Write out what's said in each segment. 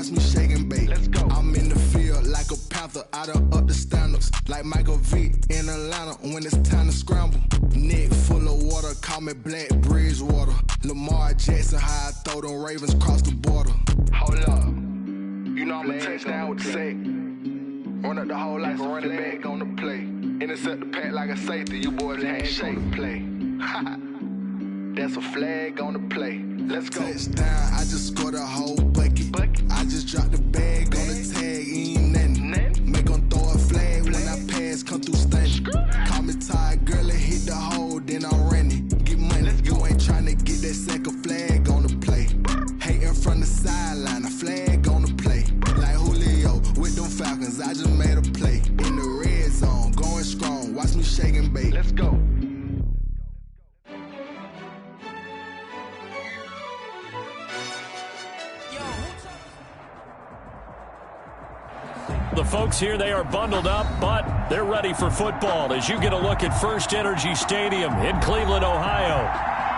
watch me shake and bake. Let's go. I'm in the field like a panther, I done up the standards. Like Michael V in Atlanta when it's time to scramble. Neck full of water, call me Black Bridgewater. Lamar Jackson, how I throw them Ravens cross the border. Hold up. You know I'm a touchdown with the sack. Run up the whole life and running back on the play. Intercept the pack like a safety, you boys ain't shake the play. That's a flag on the play. Let's go. Touchdown, I just scored a whole bucket. I just dropped the bag on the tag, ain't nothing. Make them throw a flag when I pass, come through stunning. Call me tired, girl, and hit the hole, then I'm running. Get money, you ain't trying to get that second flag on the play. Hating from the sideline, a flag on the play. Like Julio with them Falcons, I just made a play. In the red zone, going strong, watch me shake and bake. Let's go. The folks here, they are bundled up, but they're ready for football as you get a look at First Energy Stadium in Cleveland, Ohio.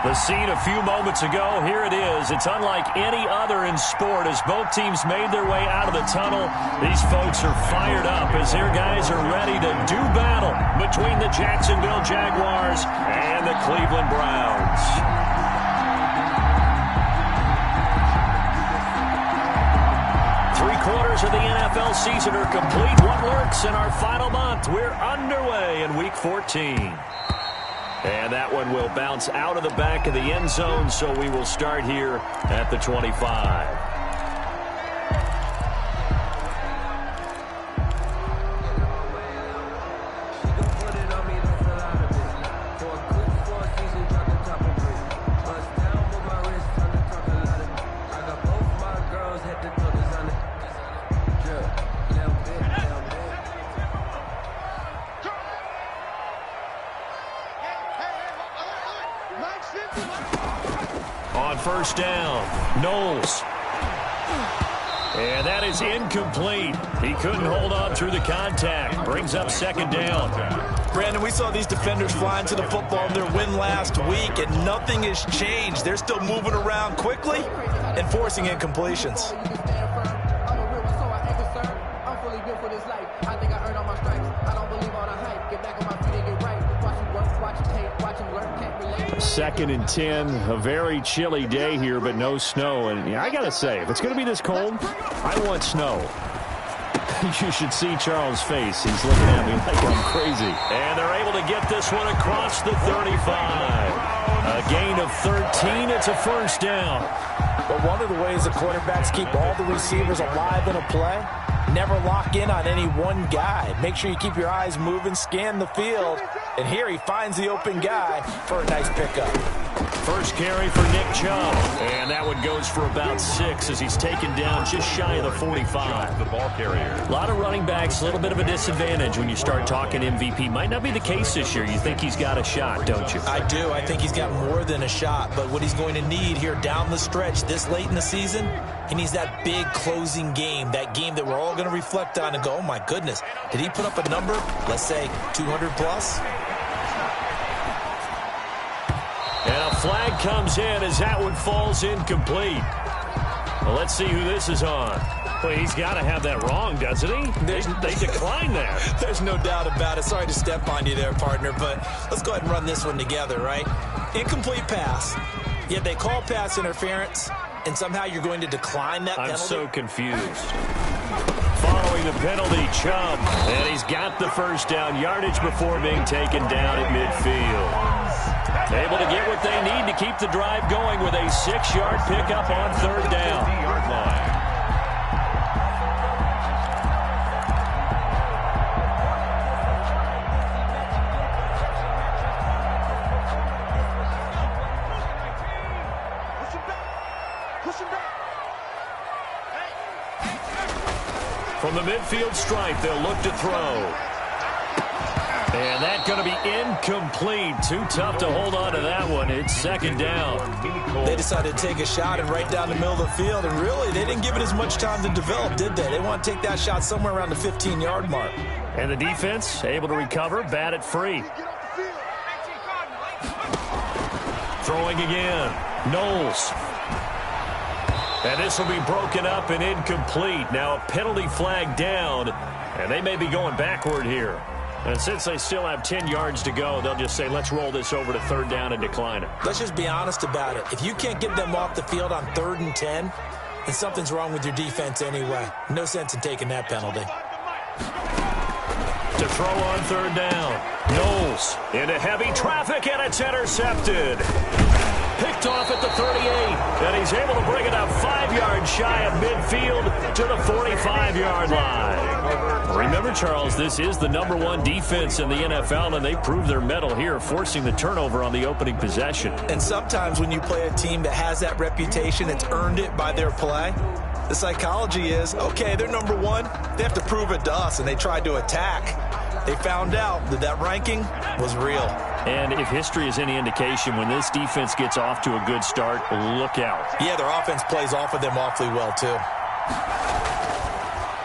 The scene a few moments ago, here it is. It's unlike any other in sport as both teams made their way out of the tunnel. These folks are fired up as their guys are ready to do battle between the Jacksonville Jaguars and the Cleveland Browns. Three-quarters of the NFL season are complete. What lurks in our final month? We're underway in Week 14. And that one will bounce out of the back of the end zone, so we will start here at the 25. On first down, Knowles. And that is incomplete. He couldn't hold on through the contact. Brings up second down. Brandon, we saw these defenders flying to the football in their win last week, and nothing has changed. They're still moving around quickly and forcing incompletions. Second and 10, a very chilly day here, but no snow. And yeah, I got to say, if it's going to be this cold, I want snow. You should see Charles' face. He's looking at me like I'm crazy. And they're able to get this one across the 35. A gain of 13. It's a first down. But one of the ways the quarterbacks keep all the receivers alive in a play, never lock in on any one guy. Make sure you keep your eyes moving, scan the field. And here he finds the open guy for a nice pickup. First carry for Nick Chubb. And that one goes for about 6 as he's taken down just shy of the 45. The ball carrier. A lot of running backs, a little bit of a disadvantage when you start talking MVP. Might not be the case this year. You think he's got a shot, don't you? I do. I think he's got more than a shot. But what he's going to need here down the stretch this late in the season, he needs that big closing game, that game that we're all going to reflect on and go, oh, my goodness, did he put up a number, let's say 200 plus? And a flag comes in as that one falls incomplete. Well, let's see who this is on. Well, he's got to have that wrong, doesn't he? They declined that. There's no doubt about it. Sorry to step on you there, partner, but let's go ahead and run this one together, right? Incomplete pass. Yet they call pass interference, and somehow you're going to decline that penalty? I'm so confused. Following the penalty, Chubb, and he's got the first down yardage before being taken down at midfield. Able to get what they need to keep the drive going with a 6-yard pickup on third down. From the midfield stripe, they'll look to throw. And that's going to be incomplete. Too tough to hold on to that one. It's second down. They decided to take a shot and right down the middle of the field, and really, they didn't give it as much time to develop, did they? They want to take that shot somewhere around the 15-yard mark. And the defense able to recover, bat it free. Throwing again, Knowles. And this will be broken up and incomplete. Now a penalty flag down, and they may be going backward here. And since they still have 10 yards to go, they'll just say, let's roll this over to 3rd down and decline it. Let's just be honest about it. If you can't get them off the field on 3rd and 10, then something's wrong with your defense anyway. No sense in taking that penalty. To throw on 3rd down. Knowles into heavy traffic, and it's intercepted. Picked off at the 38, and he's able to bring it up 5 yards shy of midfield to the 45-yard line. Remember, Charles, this is the #1 defense in the NFL, and they proved their mettle here, forcing the turnover on the opening possession. And sometimes when you play a team that has that reputation, it's earned it by their play. The psychology is, okay, they're #1. They have to prove it to us, and they tried to attack. They found out that that ranking was real. And if history is any indication, when this defense gets off to a good start, look out. Yeah, their offense plays off of them awfully well, too.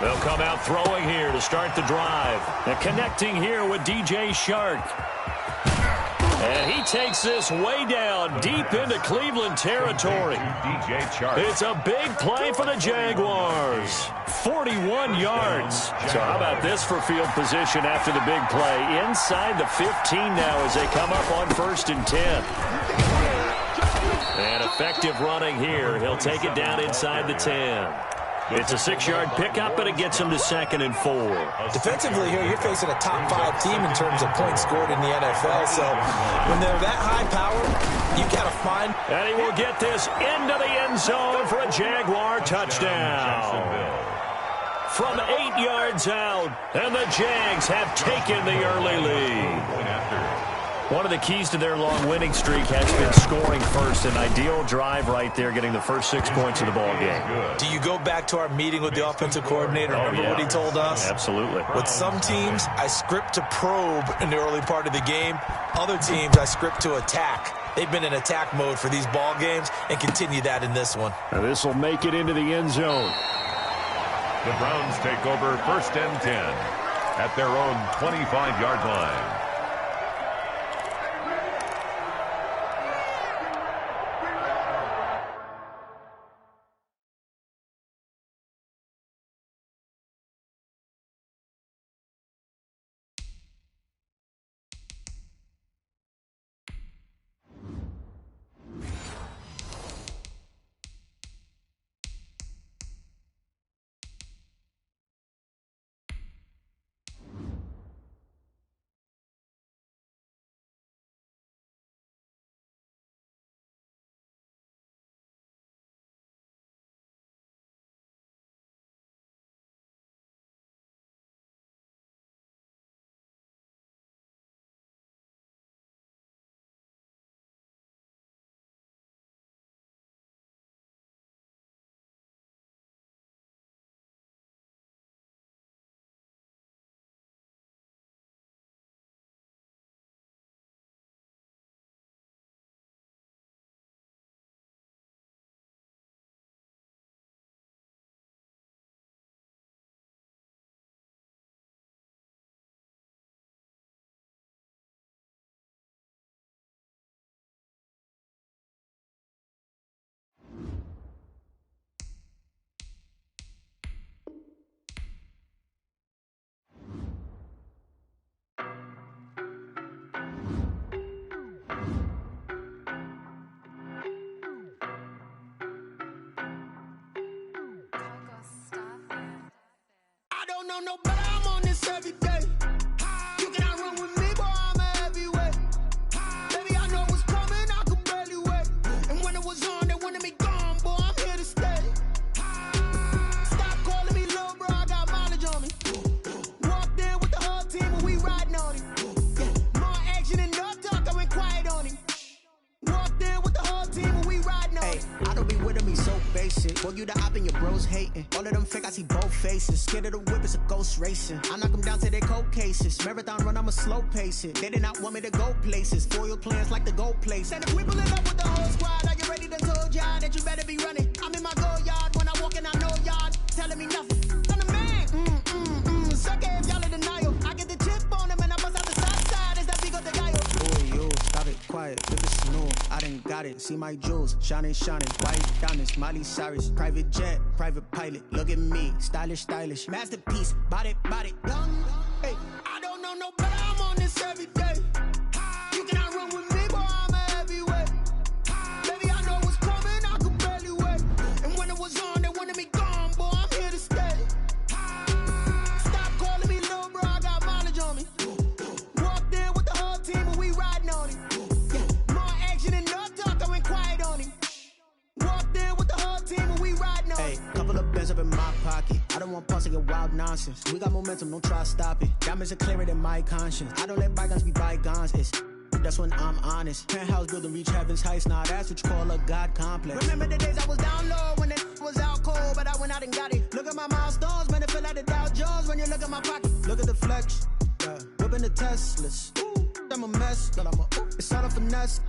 They'll come out throwing here to start the drive. And connecting here with DJ Shark. And he takes this way down deep into Cleveland territory. DJ Shark. It's a big play for the Jaguars. 41 yards. So how about this for field position after the big play? Inside the 15 now as they come up on 1st and 10. And effective running here. He'll take it down inside the 10. It's a 6-yard pickup, and it gets him to 2nd and 4. Defensively here, you're facing a top 5 team in terms of points scored in the NFL. So when they're that high powered, you got to find. And he will get this into the end zone for a Jaguar touchdown. From 8 yards out, and the Jags have taken the early lead. One of the keys to their long winning streak has been scoring first. An ideal drive right there, getting the first 6 points of the ball game. Do you go back to our meeting with the offensive coordinator? Remember what he told us? Absolutely. With some teams, I script to probe in the early part of the game. Other teams, I script to attack. They've been in attack mode for these ball games and continue that in this one. Now this will make it into the end zone. The Browns take over 1st and 10 at their own 25-yard line. No, but I'm on this every day. You cannot run with me, boy, I'm a heavyweight. Baby, I know what's coming, I could barely wait. And when it was on, they wanted me gone, boy, I'm here to stay. Stop calling me little bro, I got mileage on me. Walked in with the whole team, and we riding on him. Yeah, more action and no talk, I went quiet on him. Walked in with the whole team, and we riding on him. I don't be with me so basic. Boy, you the op and your bros hating. All of them fake, I see both faces. Scared of the whip, it's a ghost racing. I knock them down to their cold cases. Marathon run, I'ma slow pace it. They did not want me to go places. Foil plans like the go place. And if we pulling up with the whole squad, are you ready to told y'all that you better be running? I'm in my go yard when I walk in, I know y'all telling me nothing. I'm the man. Suck it if y'all in denial. I get the chip on them and I bust out the south side. It's that big of the guy. Oh, yo, stop it, quiet, look at snow. I done got it. see my jewels, shining, shining, white diamonds, Miley Cyrus, private jet, private pilot, look at me, stylish, stylish, masterpiece, body, young, hey, I don't know no better, I'm on this every day, you cannot run with me, boy, I'm a heavyweight, baby, I know what's coming, I could barely wait, and when it was on, they wanted me gone, boy, I'm here to stay, stop calling me little bro, I got mileage on me, walked in with the whole team and we riding on it. Couple of bands up in my pocket. I don't want pause to get wild nonsense. We got momentum, don't try to stop it. Diamonds are clearer than my conscience. I don't let bygones be bygones. That's when I'm honest. Penthouse building, reach heaven's heights. Nah, that's what you call a God complex. Remember the days I was down low when it was out cold, but I went out and got it. Look at my milestones, man, it feel like the Dow Jones when you look at my pocket. Look at the flex, whipping the Teslas. I'm a mess, but it's all a finesse.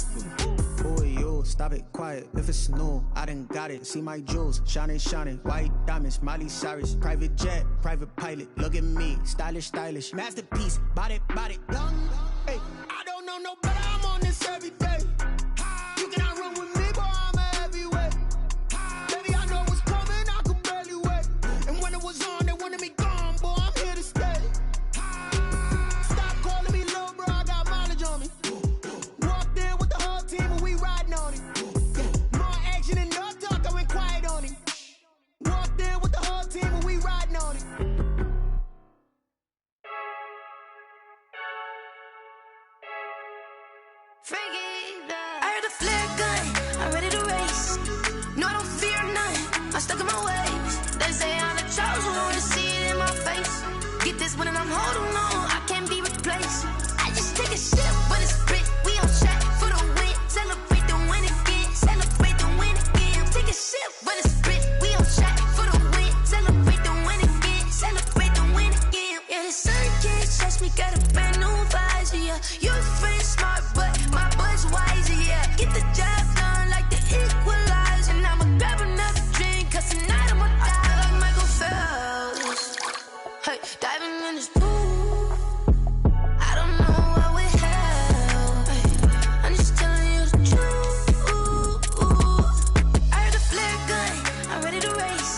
Boy, you stop it, quiet. If it's new, I done got it. See my jewels, shining, shining, white diamonds, Miley Cyrus, private jet, private pilot. Look at me, stylish, stylish, masterpiece, body, young. Hey, I don't know no better. I'm on this every day. You cannot run with me, boy. I'm a heavyweight. Baby, I know what's coming. I could barely wait. And when it was on, they wanted me gone, boy. I'm here to stay. I heard a flare gun, I'm ready to race. No, I don't fear none, I'm stuck in my ways. They say I'm the chosen one, to see it in my face. Get this one and I'm holding on, I can't be replaced. I just take a sip when it's split, we on track for the win. Celebrate the win again, celebrate the win again. Take a sip when it's split, we on track for the win. Celebrate the win again, celebrate the win again. Yeah, the sun can't touch me, got a brand new visor, yeah. You're a friend smart, but my bud's wiser, yeah. Get the job done like the equalizer. And I'ma grab another drink, cause tonight I'ma die. I feel like Michael Phelps, hey, diving in this pool. I don't know what would help, hey. I'm just telling you the truth. I heard a flare gun, I'm ready to race.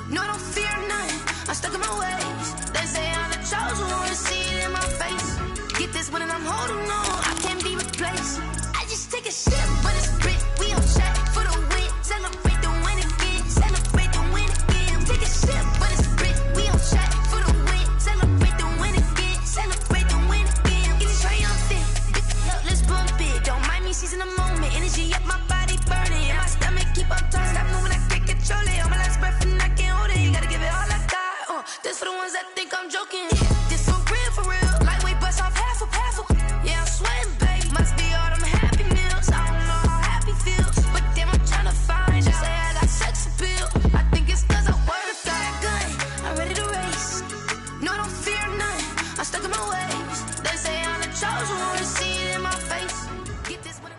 No, I don't fear none, I'm stuck in my ways. They say I'm the chosen one, to see it in my face. Get this one and I'm holding on, I can't be replaced. I just take a sip when it's split, we on track for the win. Celebrate the win again, celebrate the win again. Take a sip when it's split, we on track for the win. Celebrate the win again, celebrate the win again. Get it triumphant, look, let's bump it. Don't mind me seizing the moment, energy up my body burning. And my stomach keep on turning, stop moving, I can't control it. On my last breath and I can't hold it, you gotta give it all I got. This for the ones that think I'm joking. This for real, lightweight bust off half a. Yeah, I'm sweating, baby. Must be all them happy meals. I don't know how happy feels, but damn, I'm trying to find out. Say I got sex appeal. I think it's cause I wear the fire gun. I'm ready to race. No, I don't fear none. I'm stuck in my ways. They say I'm the chosen one, to see it in my face. Get this one.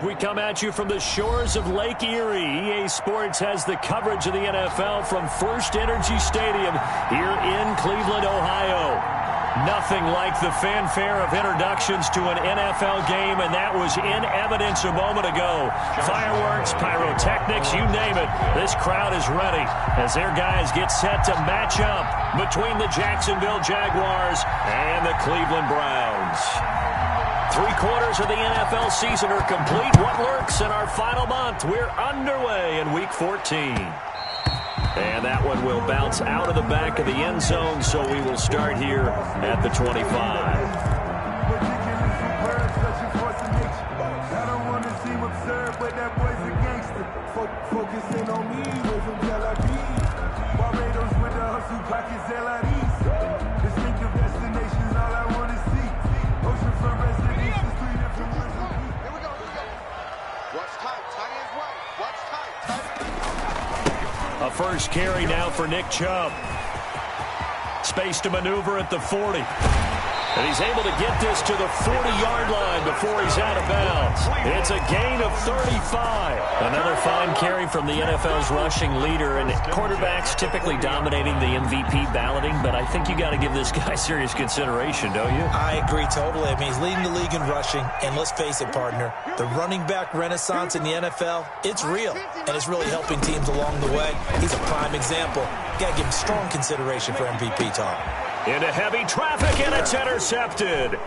We come at you from the shores of Lake Erie. EA Sports has the coverage of the NFL from First Energy Stadium here in Cleveland, Ohio. Nothing like the fanfare of introductions to an NFL game, and that was in evidence a moment ago. Fireworks, pyrotechnics, you name it. This crowd is ready as their guys get set to match up between the Jacksonville Jaguars and the Cleveland Browns. 3/4 of the NFL season are complete. What lurks in our final month? We're underway in Week 14. And that one will bounce out of the back of the end zone, so we will start here at the 25. Focusing on me, moving Barbados with the hustle pockets, distinctive destinations, all I want to see. Oceanfront residences, 3 different ones. Here we go. Watch tight, tight ends right. Watch tight, A first carry now for Nick Chubb. Space to maneuver at the 40. And he's able to get this to the 40-yard line before he's out of bounds. It's a gain of 35. Another fine carry from the NFL's rushing leader. And quarterbacks typically dominating the MVP balloting, but I think you got to give this guy serious consideration, don't you? I agree totally. I mean, he's leading the league in rushing. And let's face it, partner, the running back renaissance in the NFL, it's real. And it's really helping teams along the way. He's a prime example. Got to give him strong consideration for MVP talk. Into heavy traffic, and it's intercepted.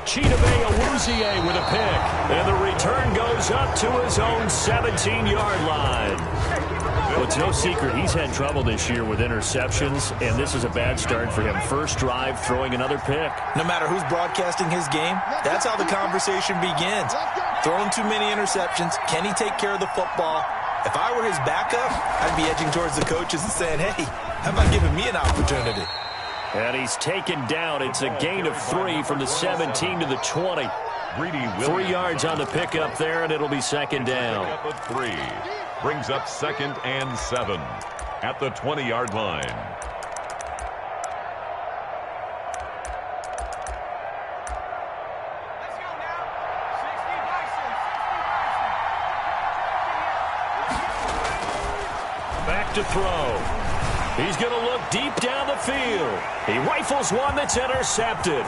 Chidobe Awuzie with a pick. And the return goes up to his own 17-yard line. Well, it's no secret he's had trouble this year with interceptions, and this is a bad start for him. First drive, throwing another pick. No matter who's broadcasting his game, that's how the conversation begins. Throwing too many interceptions. Can he take care of the football? If I were his backup, I'd be edging towards the coaches and saying, hey, how about giving me an opportunity? And he's taken down. It's a gain of 3 from the 17 to the 20. 3 yards on the pickup there, and it'll be second down. 3 brings up 2nd and 7 at the 20-yard line. Back to throw. He's going to look deep down the field. He rifles one that's intercepted.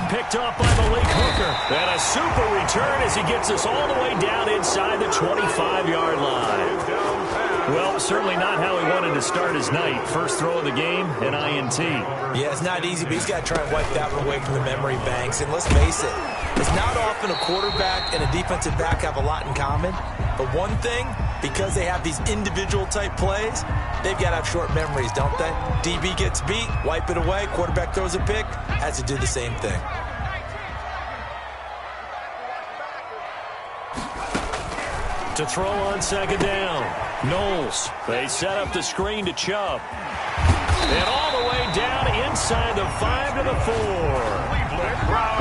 Picked off by Malik Hooker. And a super return as he gets us all the way down inside the 25-yard line. Well, certainly not how he wanted to start his night. First throw of the game, an INT. Yeah, it's not easy, but he's got to try and wipe that one away from the memory banks. And let's face it, it's not often a quarterback and a defensive back have a lot in common. But one thing, because they have these individual type plays, they've got to have short memories, don't they? DB gets beat, wipe it away, quarterback throws a pick, has to do the same thing. To throw on second down. Knowles. They set up the screen to Chubb. And all the way down inside the 5 to the 4.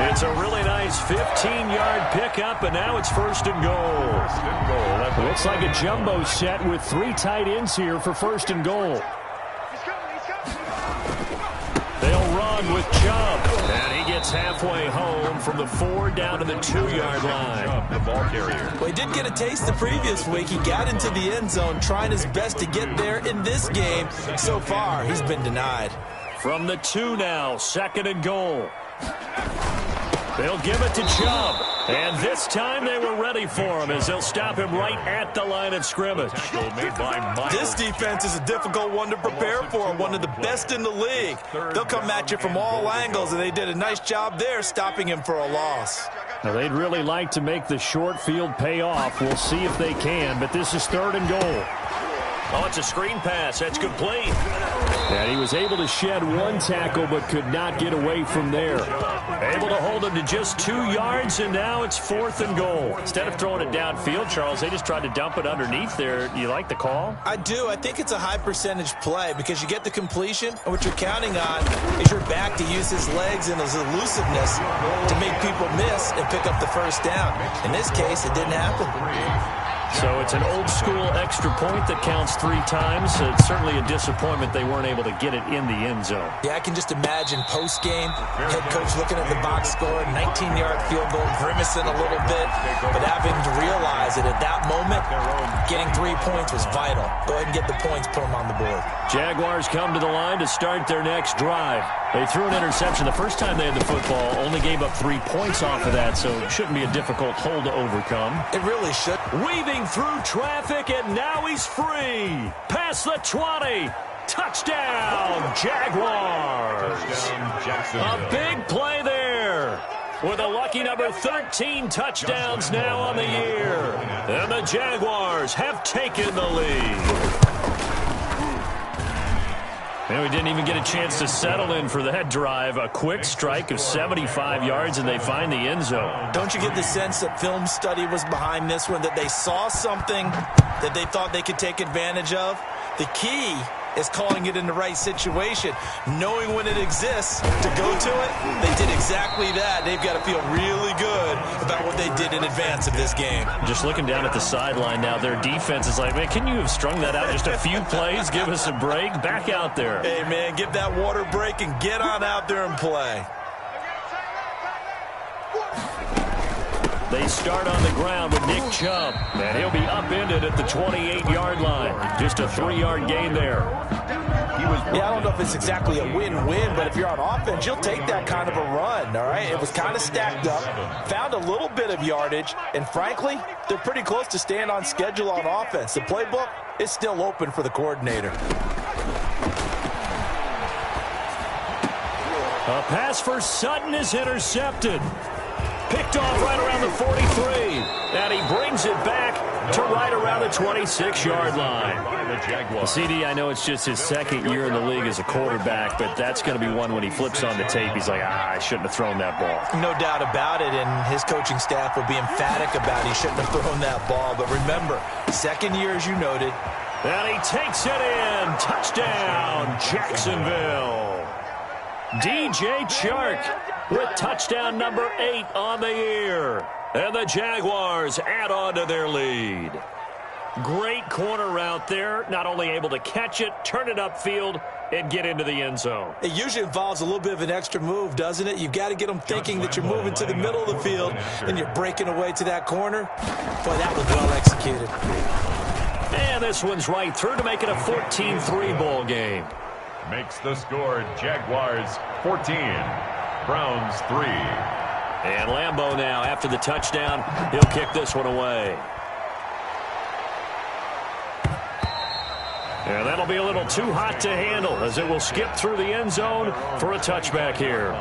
It's a really nice 15-yard pickup, and now it's first and goal. Looks like a jumbo set with 3 tight ends here for first and goal. They'll run with Chubb, and he gets halfway home from the 4 down to the 2-yard line. The ball carrier. Well, he did get a taste the previous week. He got into the end zone, trying his best to get there in this game. So far, he's been denied. From the 2 now, second and goal. They'll give it to Chubb. And this time they were ready for him as they'll stop him right at the line of scrimmage. This defense is a difficult one to prepare for, one of the best in the league. They'll come at you from all angles, and they did a nice job there stopping him for a loss. Now, they'd really like to make the short field pay off. We'll see if they can, but this is third and goal. Oh, it's a screen pass. That's complete. And he was able to shed 1 tackle but could not get away from there. Able to hold him to just 2 yards, and now it's 4th and goal. Instead of throwing it downfield, Charles, they just tried to dump it underneath there. You like the call? I do. I think it's a high percentage play because you get the completion, and what you're counting on is your back to use his legs and his elusiveness to make people miss and pick up the first down. In this case, it didn't happen. So it's an old-school extra point that counts 3 times. It's certainly a disappointment they weren't able to get it in the end zone. Yeah, I can just imagine post-game, head coach looking at the box score, 19-yard field goal, grimacing a little bit, but having to realize that at that moment, getting 3 points was vital. Go ahead and get the points, put them on the board. Jaguars come to the line to start their next drive. They threw an interception the first time they had the football, only gave up 3 points off of that, so it shouldn't be a difficult hole to overcome. It really should. Weaving through traffic, and now he's free. Past the 20. Touchdown, Jaguars. A big play there. With a lucky number 13 touchdowns now on the year. And the Jaguars have taken the lead. And we didn't even get a chance to settle in for that drive. A quick strike of 75 yards, and they find the end zone. Don't you get the sense that film study was behind this one, that they saw something that they thought they could take advantage of? The key is calling it in the right situation, knowing when it exists to go to it. They did exactly that. They've got to feel really good about what they did in advance of this game. Just looking down at the sideline now, their defense is like, man, can you have strung that out just a few plays? Give us a break. Back out there. Hey, man, give that water break and get on out there and play. They start on the ground with Nick Chubb, and he'll be upended at the 28-yard line. Just a 3-yard gain there. Yeah, I don't know if it's exactly a win-win, but if you're on offense, you'll take that kind of a run, all right? It was kind of stacked up, found a little bit of yardage, and frankly, they're pretty close to staying on schedule on offense. The playbook is still open for the coordinator. A pass for Sutton is intercepted. Picked off right around the 43. And he brings it back to right around the 26-yard line. CD, I know it's just his second year in the league as a quarterback, but that's going to be one when he flips on the tape. He's like, I shouldn't have thrown that ball. No doubt about it, and his coaching staff will be emphatic about he shouldn't have thrown that ball. But remember, second year, as you noted. And he takes it in. Touchdown, Jacksonville. DJ Chark with touchdown number 8 on the year. And the Jaguars add on to their lead. Great corner route there. Not only able to catch it, turn it upfield, and get into the end zone. It usually involves a little bit of an extra move, doesn't it? You've got to get them thinking that you're moving to the middle of the field and you're breaking away to that corner. Boy, that was well executed. And this one's right through to make it a 14-3 ball game. Makes the score Jaguars 14, Browns 3. And Lambeau now, after the touchdown, he'll kick this one away. And that'll be a little too hot to handle as it will skip through the end zone for a touchback here.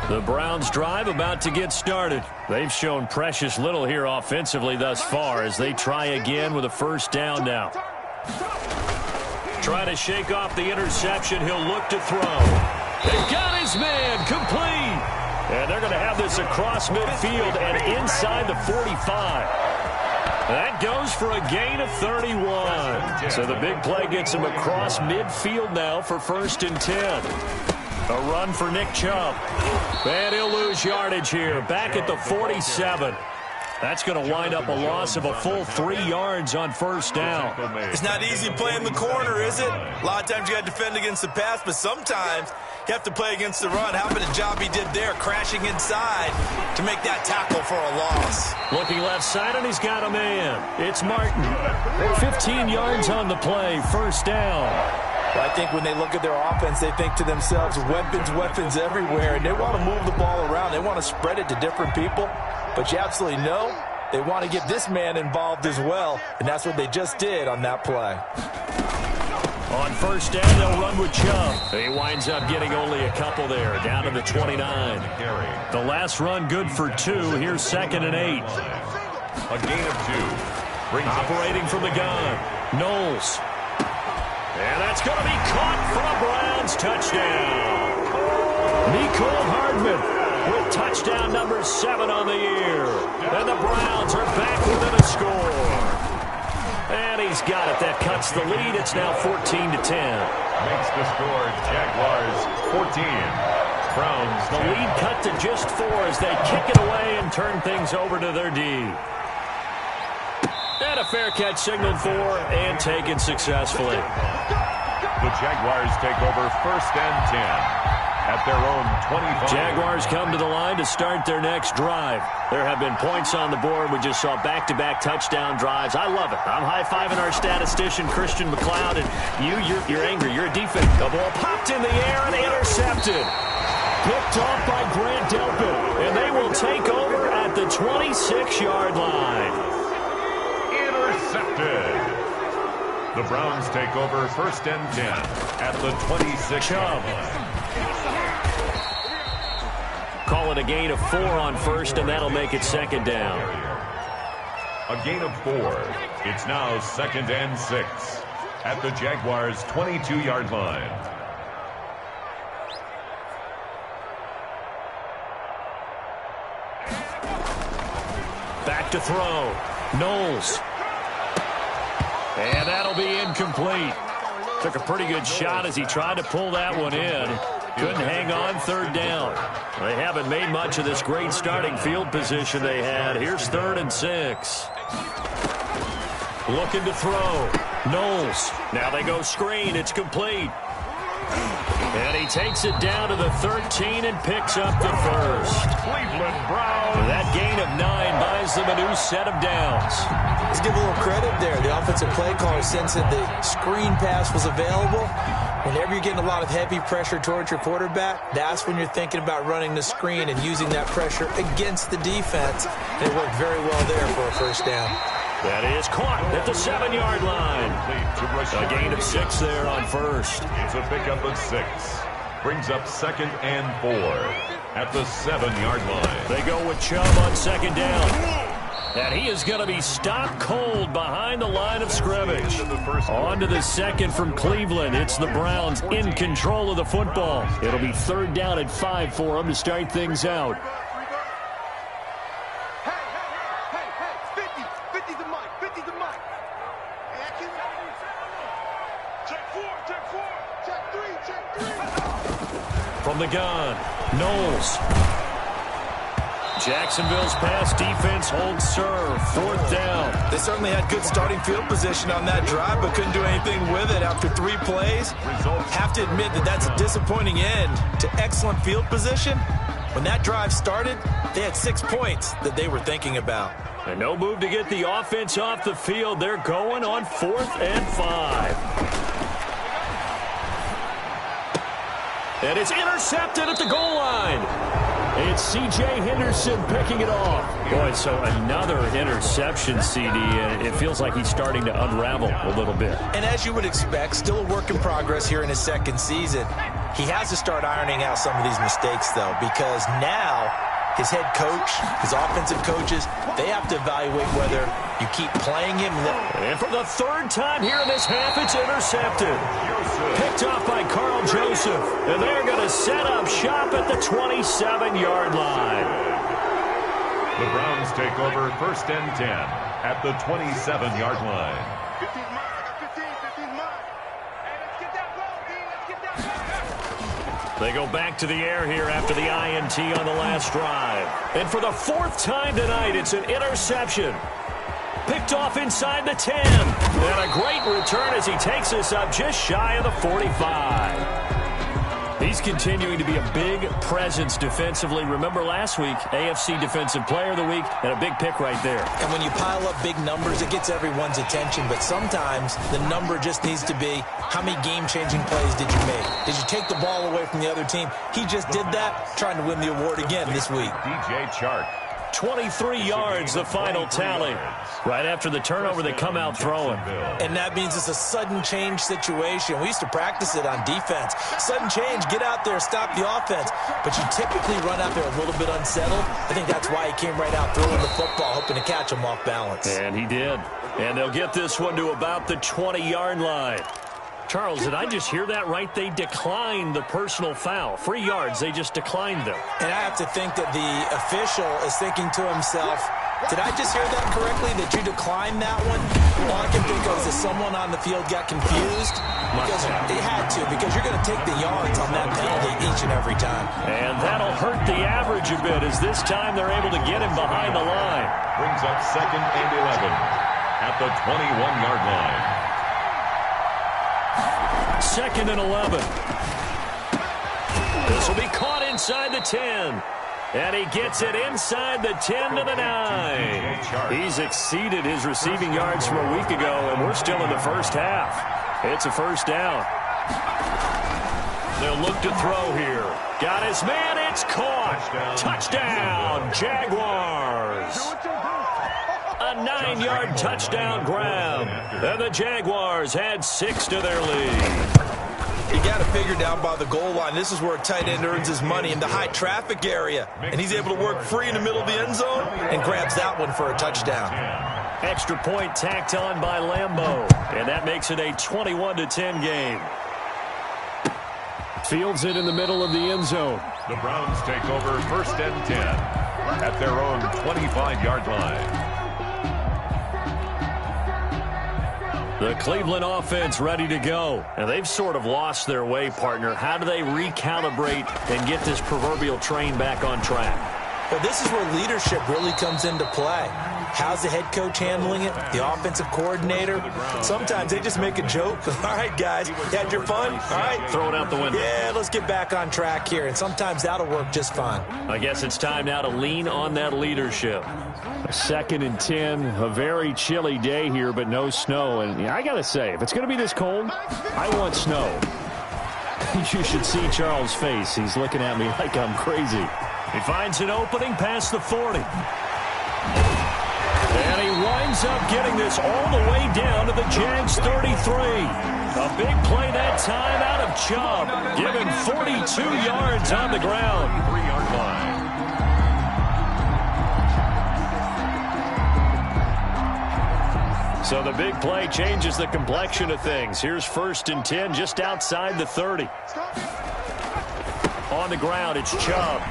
The Browns drive about to get started. They've shown precious little here offensively thus far as they try again with a first down now. Trying to shake off the interception. He'll look to throw. They've got his man complete. And they're going to have this across midfield and inside the 45. That goes for a gain of 31. So the big play gets him across midfield now for 1st and 10. A run for Nick Chubb. And he'll lose yardage here. Back at the 47. That's going to wind up a loss of a full 3 yards on first down. It's not easy playing the corner, is it? A lot of times you got to defend against the pass, but sometimes you have to play against the run. How about the job he did there, crashing inside to make that tackle for a loss? Looking left side, and he's got a man. It's Martin. 15 yards on the play, first down. Well, I think when they look at their offense, they think to themselves, weapons everywhere, and they want to move the ball around. They want to spread it to different people, but you absolutely know they want to get this man involved as well, and that's what they just did on that play. On first down, they'll run with Chubb. He winds up getting only a couple there, down to the 29. The last run good for 2. Here's 2nd and 8. A gain of 2. Operating from the gun, Knowles. And that's going to be caught for a Browns touchdown. Mecole Hardman with touchdown number 7 on the year. And the Browns are back within a score. And he's got it. That cuts the lead. It's now 14-10. Makes the score Jaguars 14. Browns. The lead cut to just 4 as they kick it away and turn things over to their D. And a fair catch signaled for and taken successfully. The Jaguars take over 1st and 10 at their own 25. Jaguars come to the line to start their next drive. There have been points on the board. We just saw back-to-back touchdown drives. I love it. I'm high-fiving our statistician, Christian McLeod, and you're angry. You're a defense. The ball popped in the air and intercepted. Picked off by Grant Delpit, and they will take over at the 26-yard line. Intercepted. The Browns take over 1st and 10 at the 26-yard line. Call it a gain of 4 on first, and that'll make it 2nd down. A gain of 4. It's now 2nd and 6 at the Jaguars' 22-yard line. Back to throw. Knowles. And that'll be incomplete. Took a pretty good shot as he tried to pull that one in. Couldn't hang on 3rd down. They haven't made much of this great starting field position they had. Here's 3rd and 6. Looking to throw. Knowles. Now they go screen. It's complete. And he takes it down to the 13 and picks up the first. Cleveland Browns. That gain of 9 buys them a new set of downs. Let's give a little credit there. The offensive play caller sensed that the screen pass was available. Whenever you're getting a lot of heavy pressure towards your quarterback, that's when you're thinking about running the screen and using that pressure against the defense. And it worked very well there for a first down. That is caught at the 7-yard line. A gain of 6 there on first. It's a pickup of 6. Brings up 2nd and 4 at the 7-yard line. They go with Chubb on second down. And he is going to be stopped cold behind the line of scrimmage. On to the second from Cleveland. It's the Browns in control of the football. It'll be 3rd down and 5 for them to start things out. From the gun, Knowles. Jacksonville's pass defense holds serve. 4th down. They certainly had good starting field position on that drive, but couldn't do anything with it after 3 plays. Have to admit that that's a disappointing end to excellent field position. When that drive started, they had 6 points that they were thinking about. And no move to get the offense off the field. They're going on 4th and 5. And it's intercepted at the goal line. It's C.J. Henderson picking it off. Boy, so another interception, CD, and it feels like he's starting to unravel a little bit. And as you would expect, still a work in progress here in his 2nd season. He has to start ironing out some of these mistakes, though, because now his head coach, his offensive coaches, they have to evaluate whether you keep playing him. And for the 3rd time here in this half, it's intercepted. Picked off by Carl Joseph. And they're going to set up shop at the 27-yard line. The Browns take over 1st and 10 at the 27-yard line. They go back to the air here after the INT on the last drive. And for the 4th time tonight, it's an interception. Picked off inside the 10. And a great return as he takes us up just shy of the 45. He's continuing to be a big presence defensively. Remember last week, AFC Defensive Player of the Week, and a big pick right there. And when you pile up big numbers, it gets everyone's attention. But sometimes the number just needs to be, how many game-changing plays did you make? Did you take the ball away from the other team? He just did that, trying to win the award again this week. DJ Chark. 23 yards, the final tally. Right after the turnover, they come out throwing. And that means it's a sudden change situation. We used to practice it on defense. Sudden change, get out there, stop the offense. But you typically run out there a little bit unsettled. I think that's why he came right out throwing the football, hoping to catch him off balance. And he did. And they'll get this one to about the 20-yard line. Charles, did I just hear that right? They declined the personal foul. 3 yards, they just declined them. And I have to think that the official is thinking to himself, did I just hear that correctly, that you declined that one? All I can think of is that someone on the field got confused. Because they had to, because you're going to take the yards on that penalty each and every time. And that'll hurt the average a bit, as this time they're able to get him behind the line. Brings up 2nd and 11 at the 21-yard line. 2nd and 11. This will be caught inside the 10. And he gets it inside the 10 to the 9. He's exceeded his receiving yards from a week ago, and we're still in the first half. It's a first down. They'll look to throw here. Got his man. It's caught. Touchdown, Jaguars. A 9-yard touchdown grab. And the Jaguars had 6 to their lead. You got to figure down by the goal line. This is where a tight end earns his money, in the high traffic area. And he's able to work free in the middle of the end zone and grabs that one for a touchdown. Extra point tacked on by Lambeau. And that makes it a 21-10 game. Fields it in the middle of the end zone. The Browns take over 1st and 10 at their own 25-yard line. The Cleveland offense ready to go. And they've sort of lost their way, partner. How do they recalibrate and get this proverbial train back on track? Well, this is where leadership really comes into play. How's the head coach handling it? The offensive coordinator? Sometimes they just make a joke. All right, guys, you had your fun? All right. Throw it out the window. Yeah, let's get back on track here, and sometimes that'll work just fine. I guess it's time now to lean on that leadership. 2nd and 10, a very chilly day here, but no snow. And I got to say, if it's going to be this cold, I want snow. You should see Charles' face. He's looking at me like I'm crazy. He finds an opening past the 40. And he winds up getting this all the way down to the Jags 33. A big play that time out of Chubb, giving 42 yards on the ground. 3-yard line. So the big play changes the complexion of things. Here's 1st and 10 just outside the 30. On the ground, it's Chubb.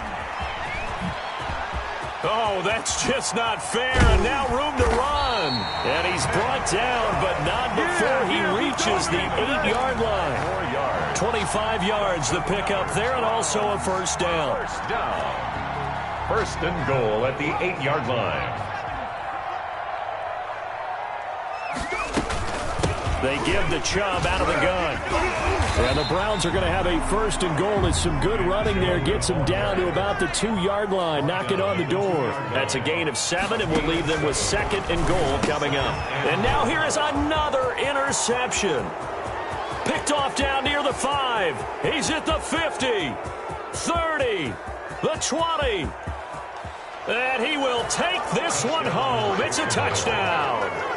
Oh, that's just not fair, and now room to run. And he's brought down, but not before he reaches the 8-yard line. 4 yards. 25 yards, the pickup there, and also a first down. First down. 1st and goal at the 8-yard line. They give the Chubb out of the gun. And the Browns are going to have a 1st and goal. It's some good running there. Gets them down to about the 2-yard line. Knock it on the door. That's a gain of 7, and we'll leave them with 2nd and goal coming up. And now here is another interception. Picked off down near the 5. He's at the 50, 30, the 20. And he will take this one home. It's a touchdown.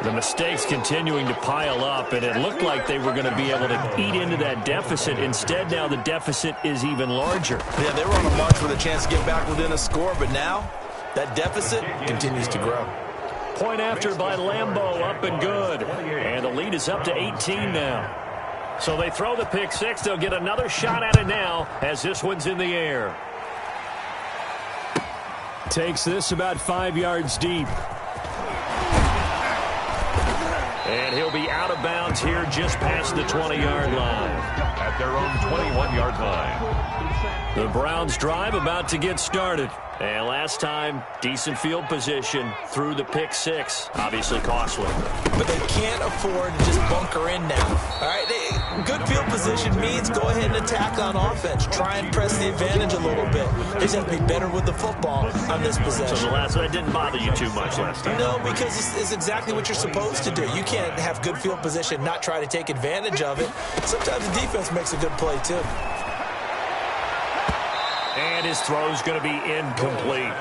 The mistakes continuing to pile up, and it looked like they were going to be able to eat into that deficit. Instead, now the deficit is even larger. Yeah, they were on a march with a chance to get back within a score, but now that deficit continues to grow. Point after by Lambeau, up and good. And the lead is up to 18 now. So they throw the pick 6. They'll get another shot at it now as this one's in the air. Takes this about 5 yards deep. And he'll be out of bounds here just past the 20-yard line. At their own 21-yard line. The Browns drive about to get started. And last time, decent field position through the pick 6. Obviously costly. But they can't afford to just bunker in now. All right, good field position means go ahead and attack on offense. Try and press the advantage a little bit. They just have to be better with the football on this possession. So the last one didn't bother you too much last time? No, because it's exactly what you're supposed to do. You can't have good field position, not try to take advantage of it. Sometimes the defense makes a good play, too. And his throw's going to be incomplete.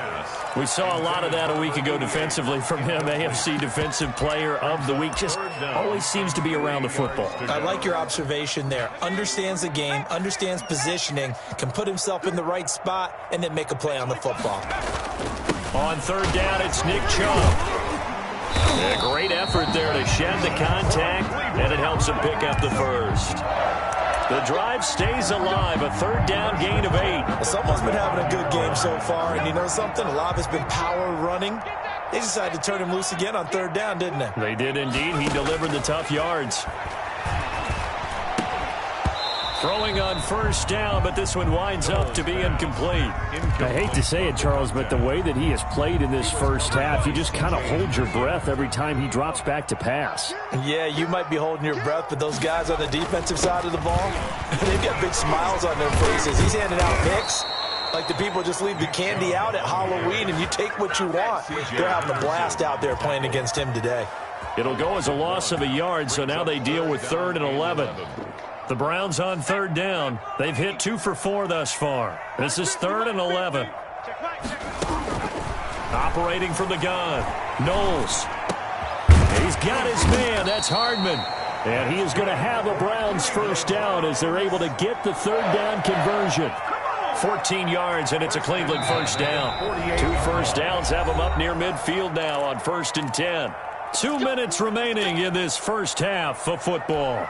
We saw a lot of that a week ago defensively from him. AFC Defensive Player of the Week. Just always seems to be around the football. I like your observation there. Understands the game, understands positioning, can put himself in the right spot, and then make a play on the football. On 3rd down, it's Nick Chubb. A great effort there to shed the contact, and it helps him pick up the first. The drive stays alive, a 3rd down gain of 8. Well, someone's been having a good game so far, and you know something? A lot of it's been power running. They decided to turn him loose again on 3rd down, didn't they? They did indeed. He delivered the tough yards. Throwing on 1st down, but this one winds up to be incomplete. I hate to say it, Charles, but the way that he has played in this first half, you just kind of hold your breath every time he drops back to pass. Yeah, you might be holding your breath, but those guys on the defensive side of the ball, they've got big smiles on their faces. He's handing out picks like the people just leave the candy out at Halloween, and you take what you want. They're having a blast out there playing against him today. It'll go as a loss of a yard, so now they deal with 3rd and 11. The Browns on 3rd down. They've hit 2 for 4 thus far. This is 3rd and 11. Operating from the gun, Knowles. He's got his man. That's Hardman. And he is going to have a Browns first down as they're able to get the 3rd down conversion. 14 yards, and it's a Cleveland first down. 2 first downs have them up near midfield now on 1st and 10. 2 minutes remaining in this first half of football.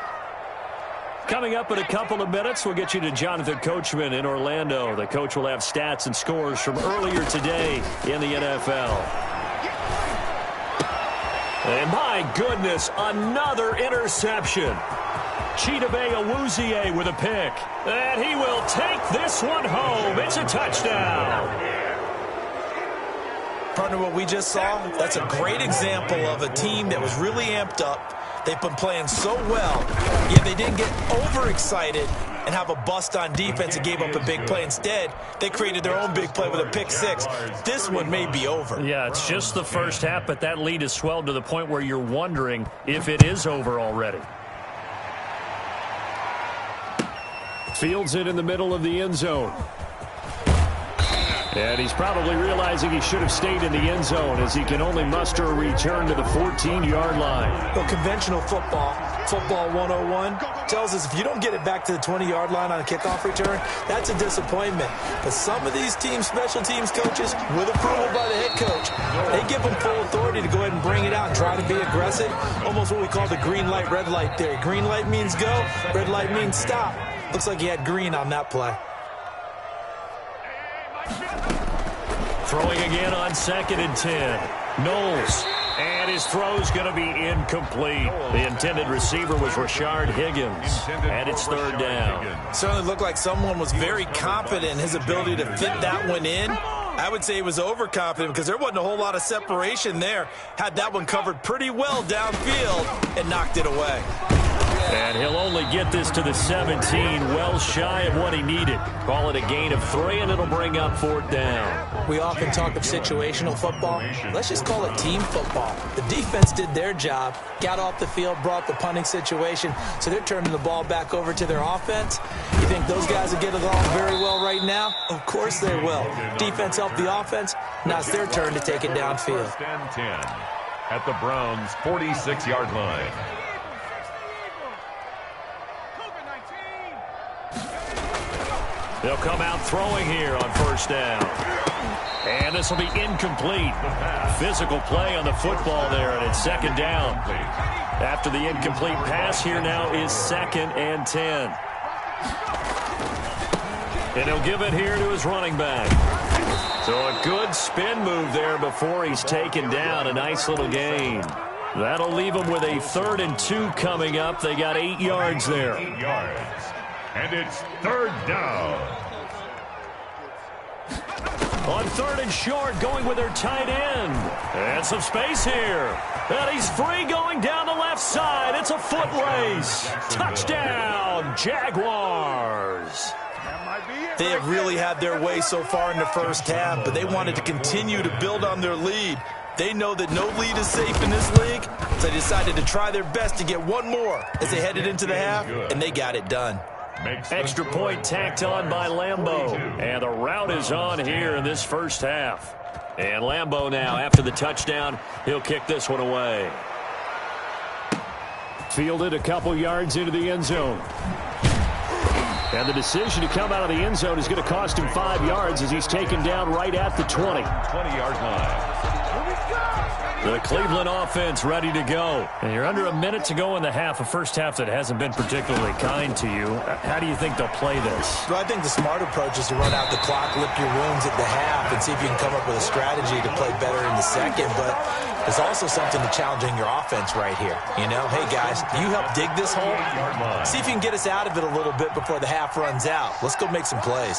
Coming up in a couple of minutes, we'll get you to Jonathan Coachman in Orlando. The coach will have stats and scores from earlier today in the NFL. And my goodness, another interception. Chidobe Awuzie with a pick. And he will take this one home. It's a touchdown. Partner, what we just saw, that's a great example of a team that was really amped up. They've been playing so well, yet they didn't get overexcited and have a bust on defense and gave up a big play. Instead, they created their own big play with a pick six. This one may be over. Yeah, it's just the first half, but that lead has swelled to the point where you're wondering if it is over already. Fields it in the middle of the end zone. And he's probably realizing he should have stayed in the end zone as he can only muster a return to the 14-yard line. Well, conventional football 101, tells us if you don't get it back to the 20-yard line on a kickoff return, that's a disappointment. But some of these teams, special teams coaches, with approval by the head coach, they give them full authority to go ahead and bring it out and try to be aggressive. Almost what we call the green light, red light theory. Green light means go, red light means stop. Looks like he had green on that play. Throwing again on 2nd and 10. Knowles. And his throw's going to be incomplete. The intended receiver was Rashard Higgins. And it's 3rd down. Certainly looked like someone was very confident in his ability to fit that one in. I would say he was overconfident because there wasn't a whole lot of separation there. Had that one covered pretty well downfield and knocked it away. And he'll only get this to the 17, well shy of what he needed. Call it a gain of 3, and it'll bring up 4th down. We often talk of situational football. Let's just call it team football. The defense did their job, got off the field, brought the punting situation, so they're turning the ball back over to their offense. You think those guys will get along very well right now? Of course they will. Defense helped the offense. Now it's their turn to take it downfield. 1st and 10 at the Browns' 46-yard line. They'll come out throwing here on 1st down. And this will be incomplete. Physical play on the football there, and it's 2nd down. After the incomplete pass, here now is 2nd and 10. And he'll give it here to his running back. So a good spin move there before he's taken down. A nice little gain. That'll leave him with a 3rd and 2 coming up. They got 8 yards there. 8 yards. And it's 3rd down. On 3rd and short, going with their tight end. And some space here. And he's free going down the left side. It's a foot race. Touchdown, Jaguars. They have really had their way so far in the first half, but they wanted to continue to build on their lead. They know that no lead is safe in this league, so they decided to try their best to get one more as they headed into the half, and they got it done. Extra point tacked on by Lambeau. And the route is on here in this first half. And Lambeau now, after the touchdown, he'll kick this one away. Fielded a couple yards into the end zone. And the decision to come out of the end zone is going to cost him 5 yards as he's taken down right at the 20. 20-yard line. The Cleveland offense ready to go. And you're under a minute to go in the half, a first half that hasn't been particularly kind to you. How do you think they'll play this? Well, I think the smart approach is to run out the clock, lick your wounds at the half, and see if you can come up with a strategy to play better in the second. But there's also something to challenging your offense right here. You know, hey, guys, you help dig this hole. See if you can get us out of it a little bit before the half runs out. Let's go make some plays.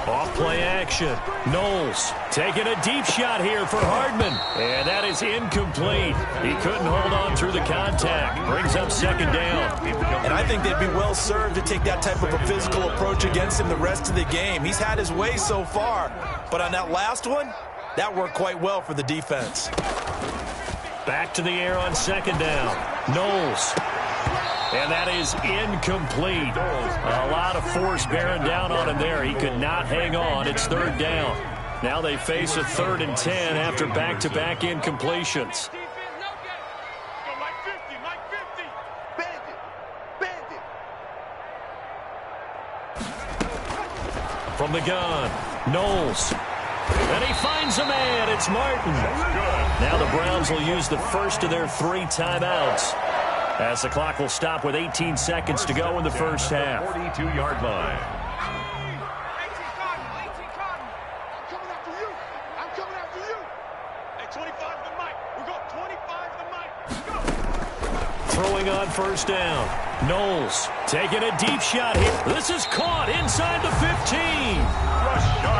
Off-play action. Knowles taking a deep shot here for Hardman. And that is incomplete. He couldn't hold on through the contact. Brings up 2nd down. And I think they'd be well served to take that type of a physical approach against him the rest of the game. He's had his way so far. But on that last one, that worked quite well for the defense. Back to the air on 2nd down. Knowles. And that is incomplete. A lot of force bearing down on him there. He could not hang on. It's 3rd down. Now they face a 3rd and 10 after back-to-back incompletions. From the gun, Knowles. And he finds a man. It's Martin. Now the Browns will use the first of their 3 timeouts, as the clock will stop with 18 seconds to go in the first half. 42-yard line. Throwing on 1st down. Knowles taking a deep shot here. This is caught inside the 15.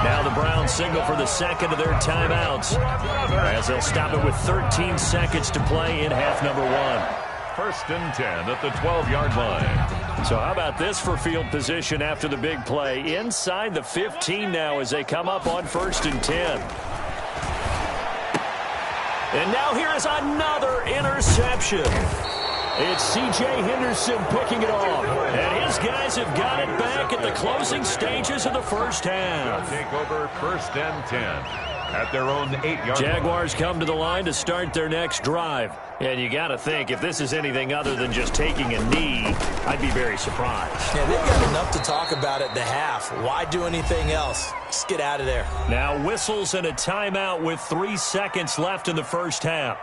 Now the Browns signal for the second of their timeouts as they'll stop it with 13 seconds to play in half number 1. First and 10 at the 12-yard line. So how about this for field position after the big play? Inside the 15 now as they come up on first and 10. And now here is another interception. It's C.J. Henderson picking it off. And his guys have got it back at the closing stages of the first half. Take over first and 10 at their own 8-yard. Jaguars come to the line to start their next drive. And you got to think, if this is anything other than just taking a knee, I'd be very surprised. Yeah, they've got enough to talk about at the half. Why do anything else? Just get out of there. Now whistles and a timeout with 3 seconds left in the first half.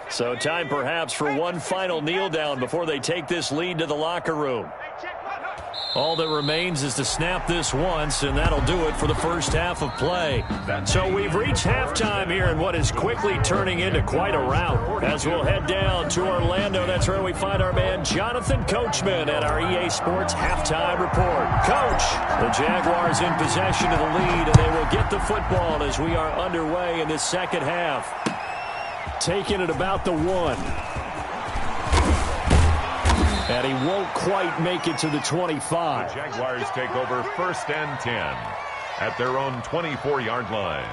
So time perhaps for one final kneel down before they take this lead to the locker room. All that remains is to snap this once, and that'll do it for the first half of play. So we've reached halftime here in what is quickly turning into quite a rout. As we'll head down to Orlando, that's where we find our man Jonathan Coachman at our EA Sports Halftime Report. Coach, the Jaguars in possession of the lead, and they will get the football as we are underway in this second half. Taking it about the 1. And he won't quite make it to the 25. The Jaguars take over first and 10 at their own 24-yard line.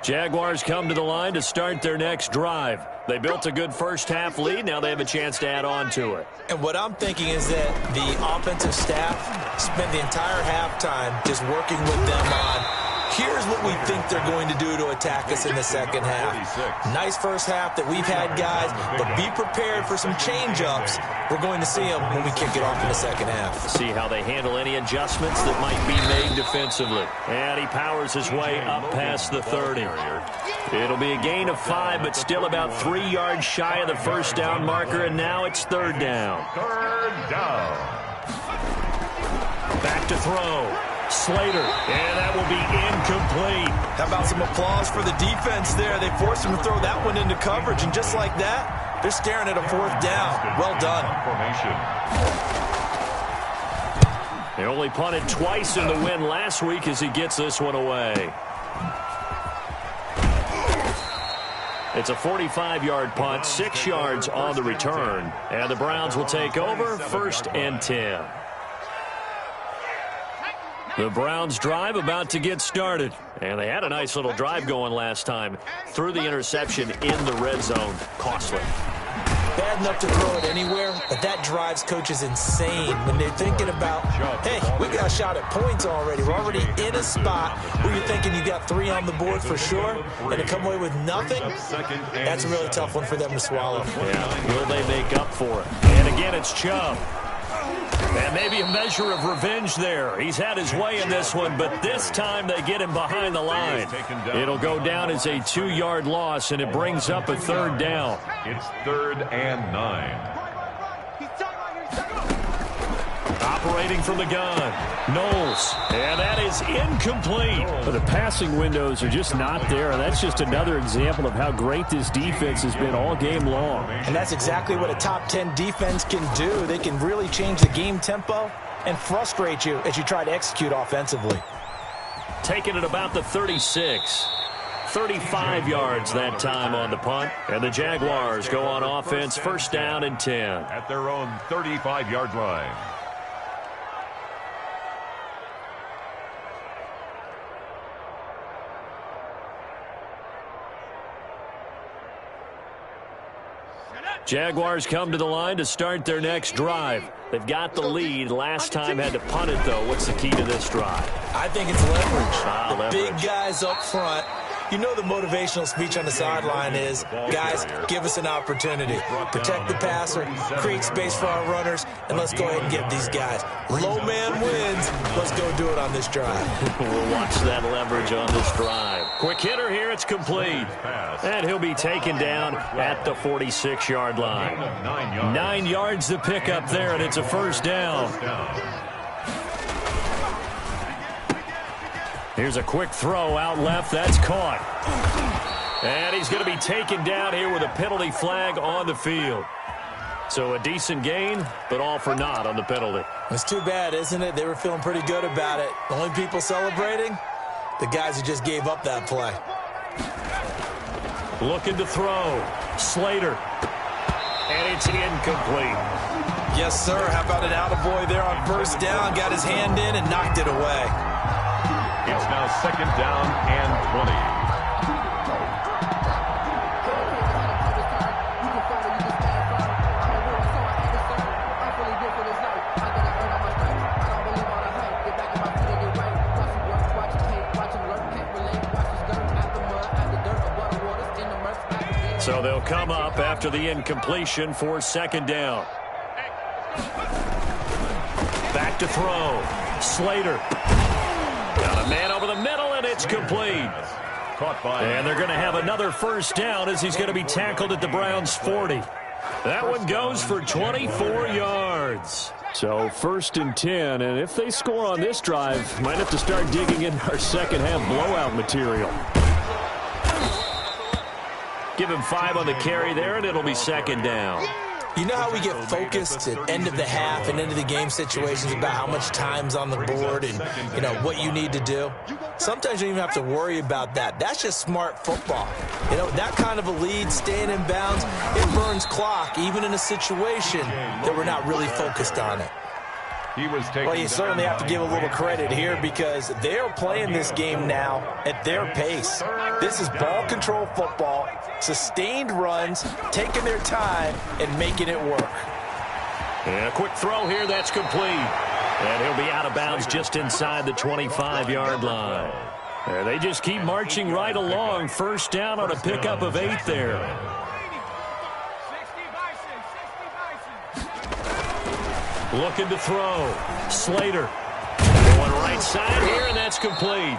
Jaguars come to the line to start their next drive. They built a good first half lead. Now they have a chance to add on to it. And what I'm thinking is that the offensive staff spent the entire halftime just working with them on, here's what we think they're going to do to attack us in the second half. Nice first half that we've had, guys, but be prepared for some change-ups. We're going to see them when we kick it off in the second half. See how they handle any adjustments that might be made defensively. And he powers his way up past the 30. It'll be a gain of 5, but still about 3 yards shy of the first down marker, and now it's third down. Third down. Back to throw. Slater, and that will be incomplete. How about some applause for the defense there? They forced him to throw that one into coverage, and just like that, they're staring at a fourth down. Well done. They only punted twice in the win last week as he gets this one away. It's a 45-yard punt, 6 yards on the return, and the Browns will take over first and 10. The Browns drive about to get started, and they had a nice little drive going last time. Threw the interception in the red zone. Costly. Bad enough to throw it anywhere, but that drives coaches insane when they're thinking about, hey, we got a shot at points already. We're already in a spot where you're thinking you got 3 on the board for sure, and to come away with nothing, that's a really tough one for them to swallow. Yeah, will they make up for it? And again, it's Chubb. And maybe a measure of revenge there. He's had his way in this one, but this time they get him behind the line. It'll go down as a 2-yard loss, and it brings up a third down. It's 3rd and 9. Operating from the gun, Knowles, and that is incomplete. But the passing windows are just not there, and that's just another example of how great this defense has been all game long. And that's exactly what a top 10 defense can do. They can really change the game tempo and frustrate you as you try to execute offensively. Taking it about the 36. 35 yards that time on the punt. And the Jaguars go on offense, first down and 10. At their own 35-yard line. Jaguars come to the line to start their next drive. They've got the lead. Last time had to punt it, though. What's the key to this drive? I think it's leverage. The big guys up front, You know the motivational speech on the sideline is, guys, give us an opportunity. Protect the passer, create space for our runners, and let's go ahead and get these guys. Low man wins. Let's go do it on this drive. We'll watch that leverage on this drive. Quick hitter here. It's complete. And he'll be taken down at the 46-yard line. 9 yards to pick up there, and it's a first down. Here's a quick throw out left. That's caught. And he's going to be taken down here with a penalty flag on the field. So a decent gain, but all for naught on the penalty. It's too bad, isn't it? They were feeling pretty good about it. The only people celebrating, the guys who just gave up that play. Looking to throw. Slater. And it's incomplete. Yes, sir. How about an attaboy there on first down? Got his hand in and knocked it away. It's now second down and 20. So they'll come up after the incompletion for second down. Back to throw. Slater. Got a man over the middle, and it's complete. And they're going to have another first down as he's going to be tackled at the Browns' 40. That one goes for 24 yards. So 1st and 10, and if they score on this drive, might have to start digging in our second half blowout material. Give him 5 on the carry there, and it'll be second down. You know how we get focused at end of the half and end of the game situations about how much time's on the board and, you know, what you need to do? Sometimes you don't even have to worry about that. That's just smart football. You know, that kind of a lead, staying in bounds, it burns clock, even in a situation that we're not really focused on it. Well, you certainly have to give a little credit here because they're playing this game now at their pace. This is ball control football, sustained runs, taking their time, and making it work. And a quick throw here, that's complete. And he'll be out of bounds just inside the 25-yard line. And they just keep marching right along. First down on a pickup of 8 there. Looking to throw. Slater. Going right side here, and that's complete.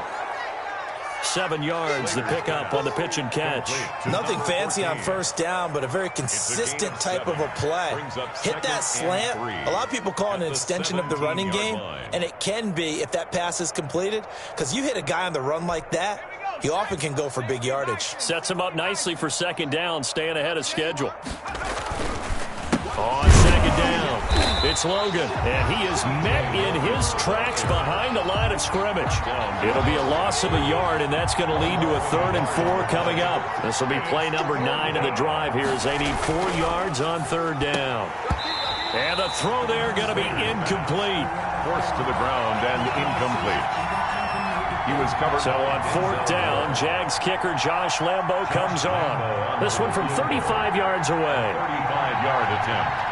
7 yards, the pickup on the pitch and catch. Nothing fancy on first down, but a very consistent type of a play. Hit that slant. A lot of people call it an extension of the running game, and it can be if that pass is completed, because you hit a guy on the run like that, he often can go for big yardage. Sets him up nicely for second down, staying ahead of schedule. On second down, it's Logan, and he is met in his tracks behind the line of scrimmage. It'll be a loss of a yard, and that's going to lead to a 3rd and 4 coming up. This will be play number 9 of the drive here as they need 4 yards on 3rd down. And the throw there going to be incomplete. Forced to the ground and incomplete. He was covered. So on 4th down, Jags kicker Josh Lambo comes on. This one from 35 yards away. 35-yard attempt.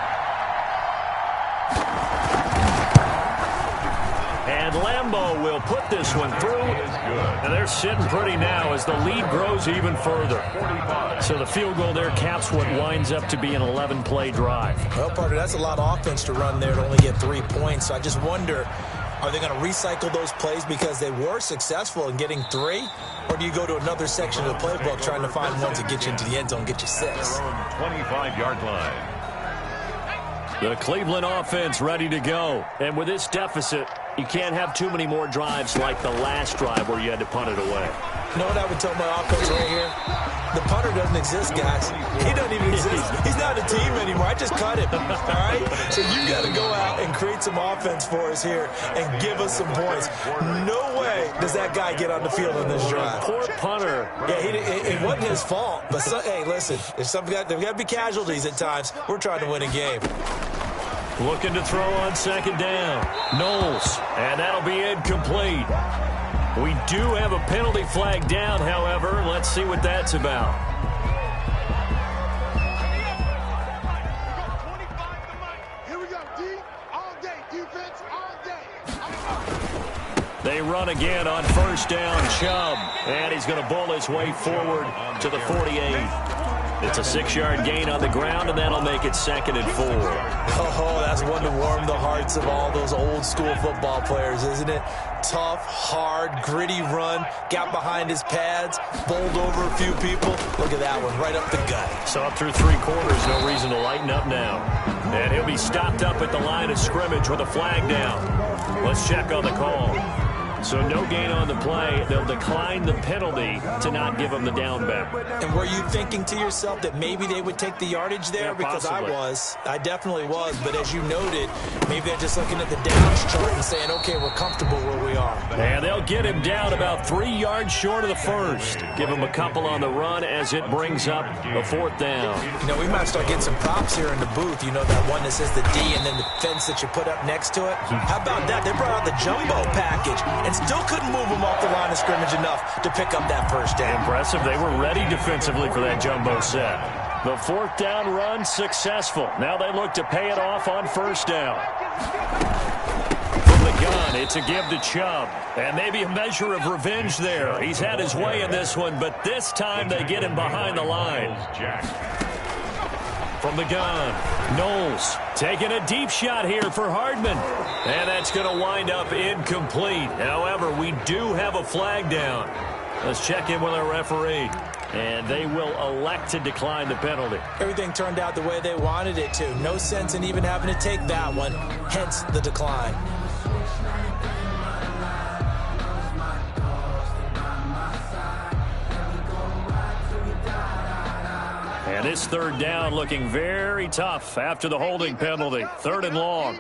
And Lambo will put this one through. And they're sitting pretty now as the lead grows even further. So the field goal there caps what winds up to be an 11-play drive. Well, partner, that's a lot of offense to run there to only get 3 points. So I just wonder, are they going to recycle those plays because they were successful in getting 3? Or do you go to another section of the playbook trying to find ones that get you into the end zone, get you 6? 25-yard line. The Cleveland offense ready to go. And with this deficit, you can't have too many more drives like the last drive where you had to punt it away. You know what I would tell my offense right here? The punter doesn't exist, guys. He doesn't even exist. He's not a team anymore. I just cut him, all right? So you got to go out and create some offense for us here and give us some points. No way does that guy get on the field on this drive. Poor punter. Yeah, it wasn't his fault. But, hey, listen, there's got to be casualties at times. We're trying to win a game. Looking to throw on second down. Knowles, and that'll be incomplete. We do have a penalty flag down, however. Let's see what that's about. Here we go, D. All day, defense, all day. They run again on first down, Chubb. And he's going to bull his way forward to the 48. It's a 6-yard gain on the ground, and that'll make it 2nd and 4. Oh, that's one to warm the hearts of all those old-school football players, isn't it? Tough, hard, gritty run, got behind his pads, bowled over a few people. Look at that one, right up the gut. So up through 3 quarters, no reason to lighten up now. And he'll be stopped up at the line of scrimmage with a flag down. Let's check on the call. So no gain on the play. They'll decline the penalty to not give him the down back. And were you thinking to yourself that maybe they would take the yardage there? Yeah, because possibly. I definitely was. But as you noted, maybe they're just looking at the downs chart and saying, okay, we're comfortable where we are. And they'll get him down about 3 yards short of the first. Give him a couple on the run as it brings up a 4th down. You know, we might start getting some props here in the booth. You know, that one that says the D and then the fence that you put up next to it. How about that? They brought out the jumbo package and still couldn't move them off the line of scrimmage enough to pick up that first down. Impressive. They were ready defensively for that jumbo set. The 4th down run successful. Now they look to pay it off on first down. From the gun, it's a give to Chubb. And maybe a measure of revenge there. He's had his way in this one, but this time they get him behind the line. From the gun, Knowles taking a deep shot here for Hardman. And that's going to wind up incomplete. However, we do have a flag down. Let's check in with our referee. And they will elect to decline the penalty. Everything turned out the way they wanted it to. No sense in even having to take that one. Hence the decline. And this 3rd down looking very tough after the holding penalty. 3rd and long.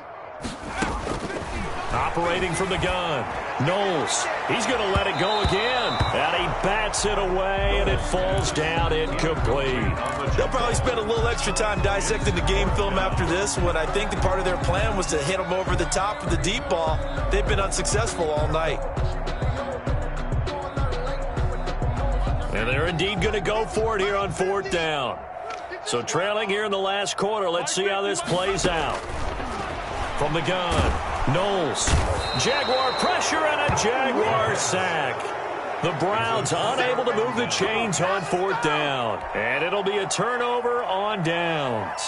Operating from the gun. Knowles. He's going to let it go again. And he bats it away, and it falls down incomplete. They'll probably spend a little extra time dissecting the game film after this one. I think the part of their plan was to hit them over the top of the deep ball. They've been unsuccessful all night. And they're indeed going to go for it here on 4th down. So trailing here in the last quarter. Let's see how this plays out. From the gun, Knowles. Jaguar pressure and a Jaguar sack. The Browns unable to move the chains on 4th down. And it'll be a turnover on downs.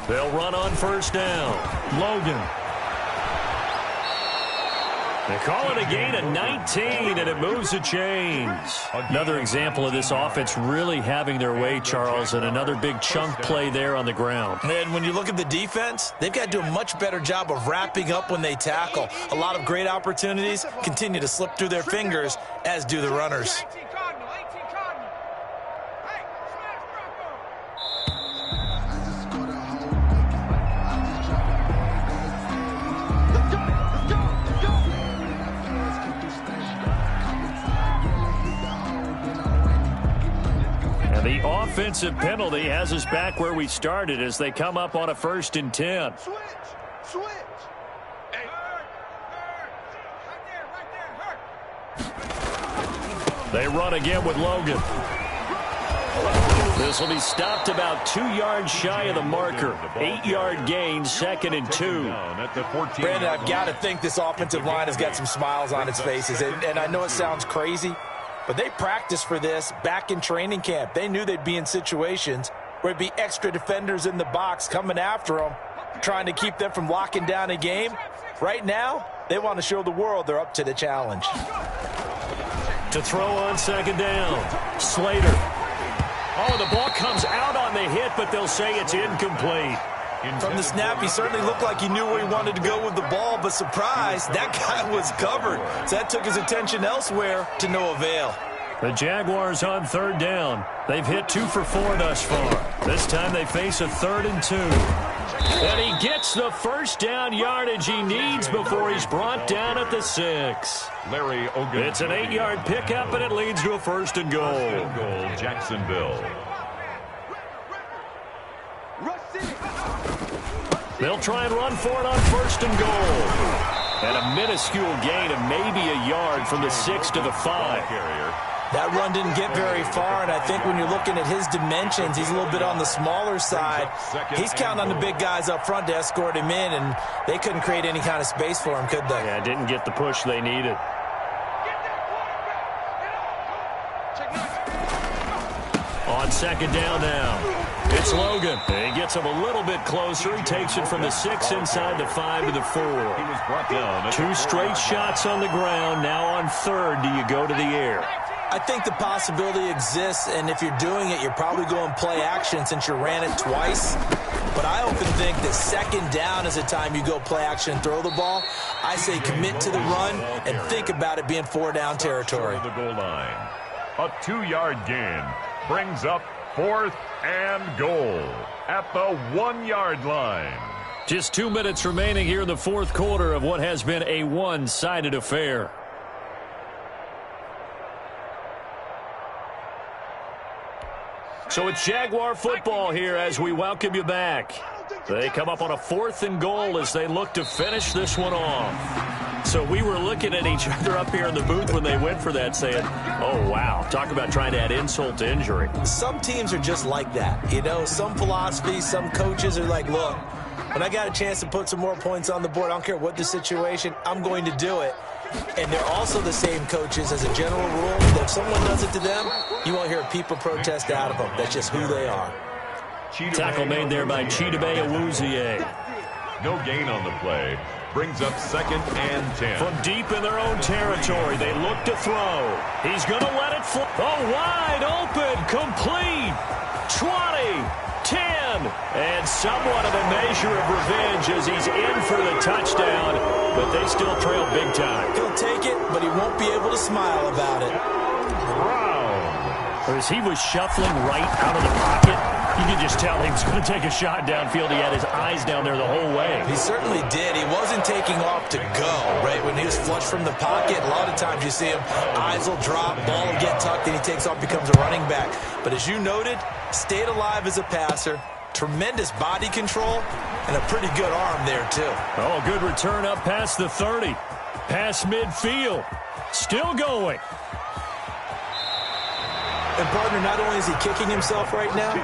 They'll run on first down. Logan. They call it a gain of 19, and it moves the chains. Another example of this offense really having their way, Charles, and another big chunk play there on the ground. And when you look at the defense, they've got to do a much better job of wrapping up when they tackle. A lot of great opportunities continue to slip through their fingers, as do the runners. The offensive penalty has us back where we started as they come up on a 1st and 10. Switch. They run again with Logan. This will be stopped about 2 yards shy of the marker. 8-yard gain, 2nd and 2. Brandon, I've got to think this offensive line has got some smiles on its faces. And I know it sounds crazy, but they practiced for this back in training camp. They knew they'd be in situations where there'd be extra defenders in the box coming after them, trying to keep them from locking down a game. Right now, they want to show the world they're up to the challenge. To throw on 2nd down, Slater. Oh, the ball comes out on the hit, but they'll say it's incomplete. From the snap, he certainly looked like he knew where he wanted to go with the ball, but surprise, that guy was covered. So that took his attention elsewhere to no avail. The Jaguars on 3rd down. They've hit 2 for 4 thus far. This time they face a 3rd and 2. And he gets the first down yardage he needs before he's brought down at the 6. Larry Ogun. It's an 8-yard pickup, and it leads to a 1st and goal. First and goal, Jacksonville. They'll try and run for it on 1st and goal. And a minuscule gain of maybe a yard from the 6 to the 5. That run didn't get very far, and I think when you're looking at his dimensions, he's a little bit on the smaller side. He's counting on the big guys up front to escort him in, and they couldn't create any kind of space for him, could they? Yeah, didn't get the push they needed. On 2nd down now. It's Logan. He gets him a little bit closer. He takes it from the 6 inside the 5 to the 4. He was brought down. 2 straight shots on the ground. Now on 3rd, do you go to the air? I think the possibility exists, and if you're doing it, you're probably going play action since you ran it twice. But I often think that 2nd down is the time you go play action and throw the ball. I say commit to the run and think about it being 4-down territory. The goal line. A 2-yard gain brings up 4th and goal at the 1-yard line. Just 2 minutes remaining here in the 4th quarter of what has been a one-sided affair. So it's Jaguar football here as we welcome you back. They come up on a 4th and goal as they look to finish this one off. So we were looking at each other up here in the booth when they went for that saying, oh, wow, talk about trying to add insult to injury. Some teams are just like that. You know, some philosophies, some coaches are like, look, when I got a chance to put some more points on the board, I don't care what the situation, I'm going to do it. And they're also the same coaches as a general rule that if someone does it to them, you won't hear people protest out of them. That's just who they are. Tackle made there by Chidobe Awuzie. No gain on the play. Brings up 2nd and 10. From deep in their own territory, they look to throw. He's going to let it fly. Oh, wide open, complete. 20, 10, and somewhat of a measure of revenge as he's in for the touchdown, but they still trail big time. He'll take it, but he won't be able to smile about it. Brown. As he was shuffling right out of the pocket, you could just tell he was going to take a shot downfield. He had his eyes down there the whole way. He certainly did. He wasn't taking off to go, right? When he was flushed from the pocket, a lot of times you see him, eyes will drop, ball will get tucked, and he takes off, becomes a running back. But as you noted, stayed alive as a passer, tremendous body control, and a pretty good arm there, too. Oh, good return up past the 30. Past midfield. Still going. And, partner, not only is he kicking himself right now,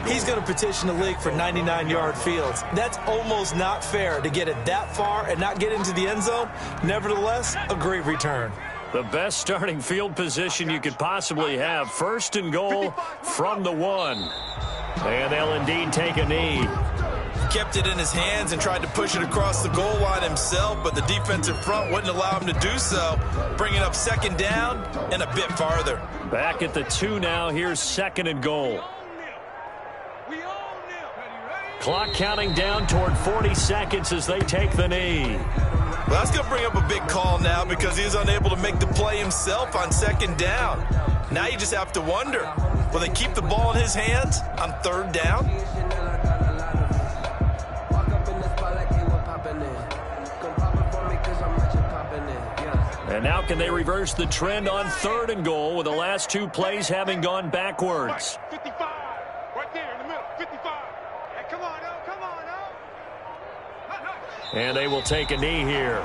he's going to petition the league for 99-yard fields. That's almost not fair to get it that far and not get into the end zone. Nevertheless, a great return. The best starting field position you could possibly have. 1st and goal from the 1. And they'll indeed take a knee. Kept it in his hands and tried to push it across the goal line himself, but the defensive front wouldn't allow him to do so. Bringing up 2nd down and a bit farther. Back at the 2 now. Here's 2nd and goal. Clock counting down toward 40 seconds as they take the knee. Well, that's going to bring up a big call now because he's unable to make the play himself on 2nd down. Now you just have to wonder, will they keep the ball in his hands on 3rd down? And now can they reverse the trend on 3rd and goal with the last 2 plays having gone backwards? 55, right there in the middle, 55. Hey, come on, now, come on, now. And they will take a knee here.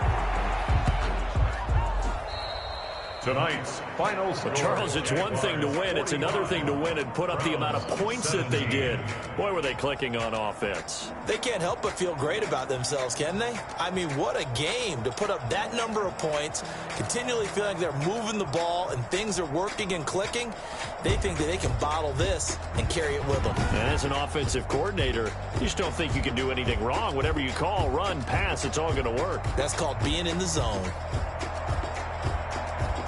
Tonight's final score. Charles, it's one thing to win. It's another thing to win and put up the amount of points that they did. Boy, were they clicking on offense. They can't help but feel great about themselves, can they? I mean, what a game to put up that number of points, continually feeling like they're moving the ball and things are working and clicking. They think that they can bottle this and carry it with them. And as an offensive coordinator, you just don't think you can do anything wrong. Whatever you call, run, pass, it's all going to work. That's called being in the zone.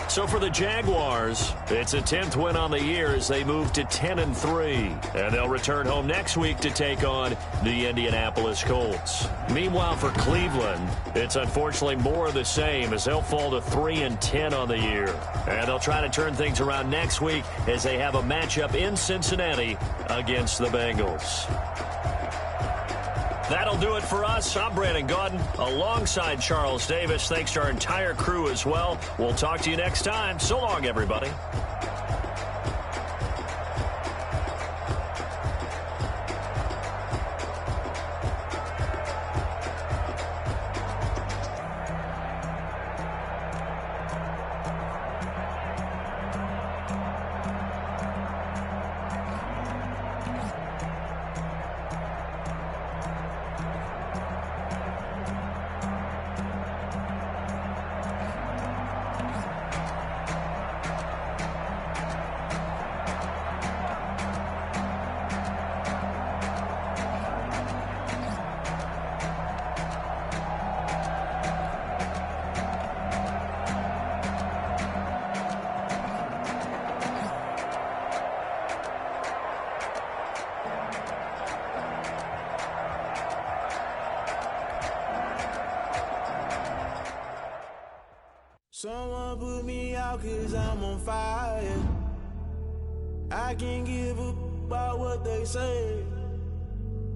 So for the Jaguars, it's a 10th win on the year as they move to 10-3. And they'll return home next week to take on the Indianapolis Colts. Meanwhile, for Cleveland, it's unfortunately more of the same as they'll fall to 3-10 on the year. And they'll try to turn things around next week as they have a matchup in Cincinnati against the Bengals. That'll do it for us. I'm Brandon Gaudin alongside Charles Davis. Thanks to our entire crew as well. We'll talk to you next time. So long, everybody. Someone put me out 'cause I'm on fire. I can't give up about what they say.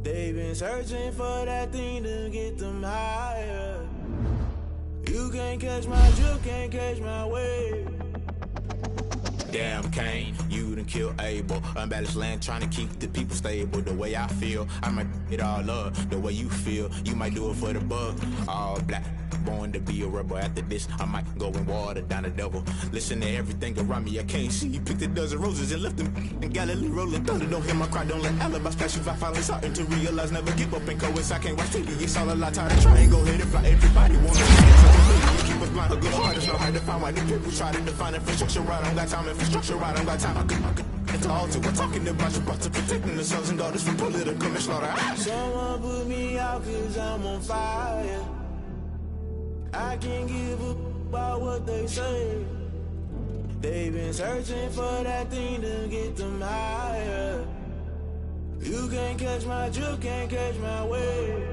They've been searching for that thing to get them higher. You can't catch my drift, can't catch my wave. Damn, Kane, you done killed Abel. Unbalanced land, trying to keep the people stable. The way I feel, I might it all up. The way you feel, you might do it for the buck. All black, born to be a rebel. After this, I might go and water down the devil. Listen to everything around me, I can't see. Picked a dozen roses and left them in Galilee rolling thunder. Don't hear my cry, don't let alibis pass you. I finally starting to realize, never give up and coast. I can't watch TV, it's all a lot. Tired of trying, go ahead and fly. Everybody wanna see. Keep us blind, a good heart, it's not hard to find. Why the people try to define infrastructure right? I don't got time, infrastructure right, I don't got time. I could it's all to we're talking about you, about to protecting the sons and daughters from political and slaughter. Someone put me out 'cause I'm on fire. I can't give up about what they say. They've been searching for that thing to get them higher. You can't catch my drift, can't catch my wave.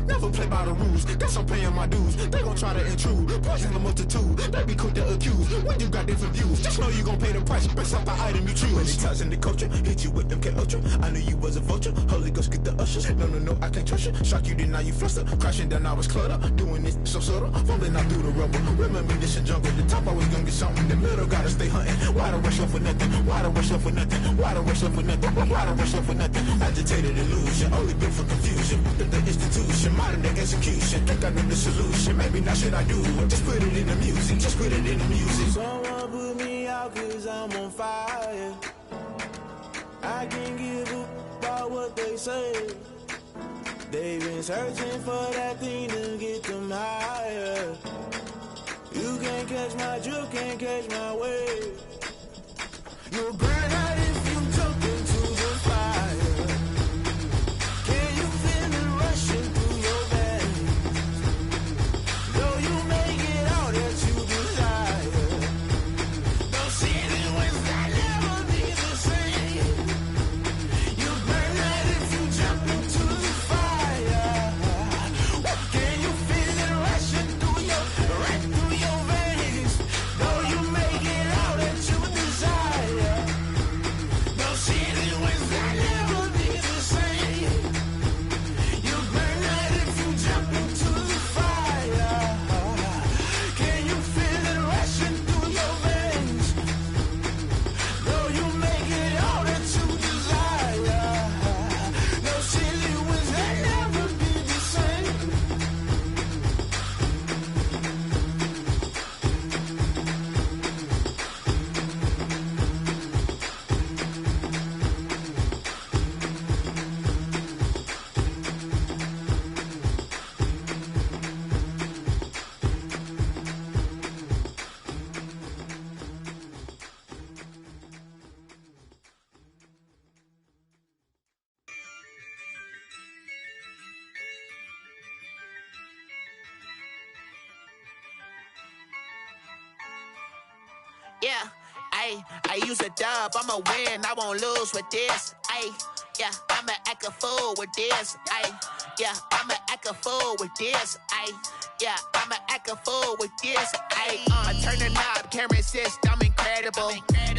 Never play by the rules, that's I'm paying my dues. They gon' try to intrude, poison the multitude. They be quick to accuse, when you got different views. Just know you gon' pay the price, based off the item you choose. Many times in the culture, hit you with them K Ultra. I knew you was a vulture, Holy Ghost get the ushers. No, I can't trust you. Shock you, then now you fluster. Crashing down, I was cluttered. Doing this so subtle, falling out through the rubble. Remember this in jungle, the top always gonna get something. The middle gotta stay hunting. Why the rush left for nothing? Why the rush left for nothing? Why the rush left for nothing? Why the rush left for nothing? Agitated illusion, only built for confusion. The institution, modern day execution. Think I know the solution. Maybe not should I do it? Just put it in the music. Just put it in the music. Someone put me out 'cause I'm on fire. I can't give up about what they say. They've been searching for that thing to get them higher. You can't catch my drift, can't catch my wave. You'll burn out if you jump into the fire. Can you feel it rushing through your veins? Though you make it all that you desire. Don't see it when I never be the same. You burn out if you jump into the fire. Can you feel it rushing through your veins? Though you make it all that you desire. Don't see it when I never be the same. You burn out if you jump into the fire. Can you feel it rushing through your veins? Though you make it all that you desire. No silly wins that never be the same. Yeah, I use a dub, I'ma win, I won't lose with this. Yeah, I'ma act a fool with this. Yeah, I'ma act a fool with this. Yeah, I'ma act a fool with this. I turn the knob, camera assist, I'm in incredible.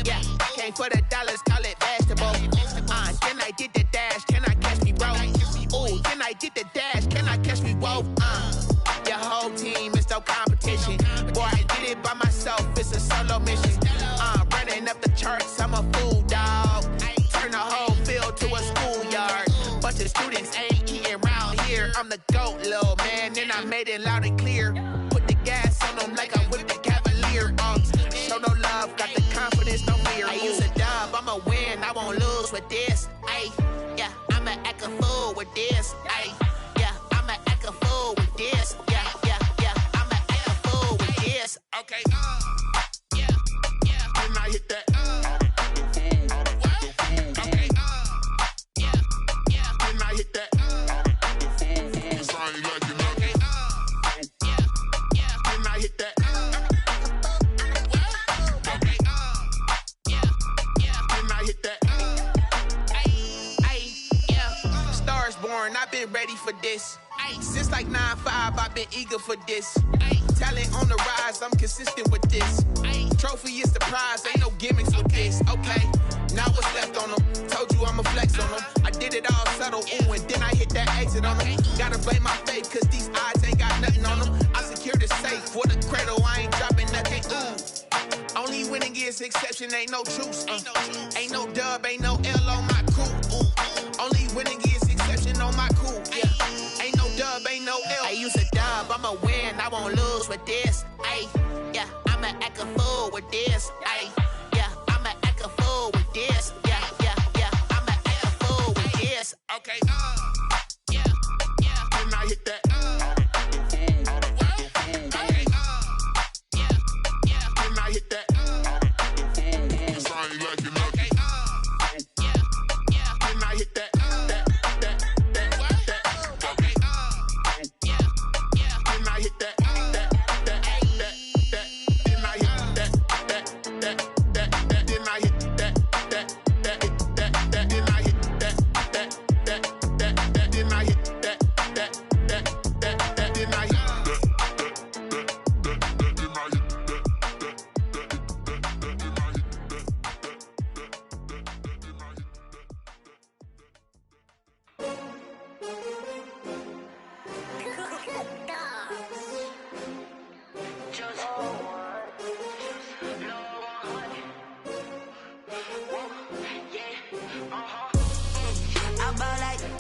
Yeah, came for the dollars, call it vegetable. Then I did the dash, can I catch me, bro? Ooh, then I did the dash, can I catch me, whoa? Your whole team is no competition. Boy, I did it by myself, it's a solo mission. Running up the charts, I'm a fool, dog. Turn the whole field to a schoolyard. Bunch of students ain't eating round here. I'm the GOAT, little man, and I made it loud and clear. Put the gas on them like I whipped the Cavalier. Show no love, got the confidence, no fear. I use a dub, I'ma win, I won't lose with this. Ay, yeah, I'ma act a fool with this. Ay, yeah, I'ma act a fool with this. Yeah, yeah, yeah, I'ma act a fool with this. Okay, yeah, yeah, when I hit that. Okay, yeah, yeah, when I hit that. Cause I ain't like it. Okay, yeah, yeah, when I hit that. Okay, yeah, yeah, when I hit that. Ay, yeah, Stars born, I've been ready for this. Since like 9-5, I've been eager for this. Talent on the rise, I'm consistent with this. Trophy is the prize, ain't no gimmicks with this. Okay, now what's left on them? Told you I'ma flex on them. I did it all subtle, ooh, and then I hit that exit on them. Gotta blame my faith, cause these odds ain't got nothing on them. I secured the safe for the cradle, I ain't dropping nothing, ooh. Only winning is exception, ain't no truce. Ain't no dub, ain't no L on my crew. Ooh. Only winning is exception on my crew, yeah. Ain't no dub, ain't no L. I use a dub, I'ma win, I won't lose with this. Ay, yeah, I'ma act a fool with this. Ay, yeah, I'ma act a fool with this. Yeah, yeah, yeah, I'ma act a fool with this. Okay, yeah, yeah, when I hit that. Okay, yeah, yeah, when I hit that. Cause I ain't like it. Okay, yeah, yeah, when I hit that.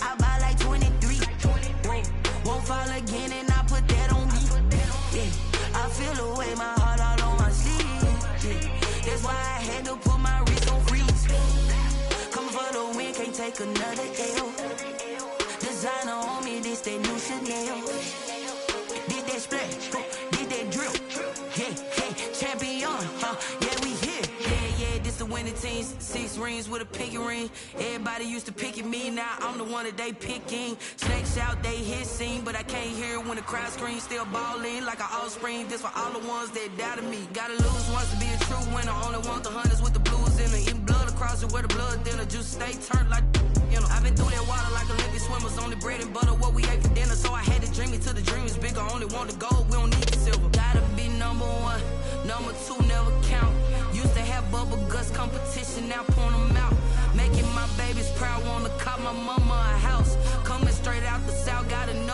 I buy like 23. Won't fall again and I put that on me. Yeah, I feel the way, my heart all on my sleeve. Yeah, that's why I had to put my wrist on freeze. Coming for the win, can't take another L. Designer on me, this that new Chanel. Did that splash, did that drip. Yeah, champion, yeah, we here. Yeah, this the winning team. 6 rings with a pinky ring. Everybody used to pick at me, now I'm the one that they picking. Snakes out, they hit scene, but I can't hear it when the crowd screams. Still ballin' like an offspring. This for all the ones that doubted me. Gotta lose once to be a true winner. Only want the hunters with the blues in it. Eating blood across it where the blood dinner. Juice stay turned like, you know. I've been through that water like Olympic swimmers. Only bread and butter, what we ate for dinner. So I had to dream it till the dream is bigger. Only want the gold, we don't need the silver. Gotta be number 1, number 2 never count. Used to have bubble guts competition, now point them out. Making my babies proud, wanna cop my mama a house. Coming straight out the south, gotta know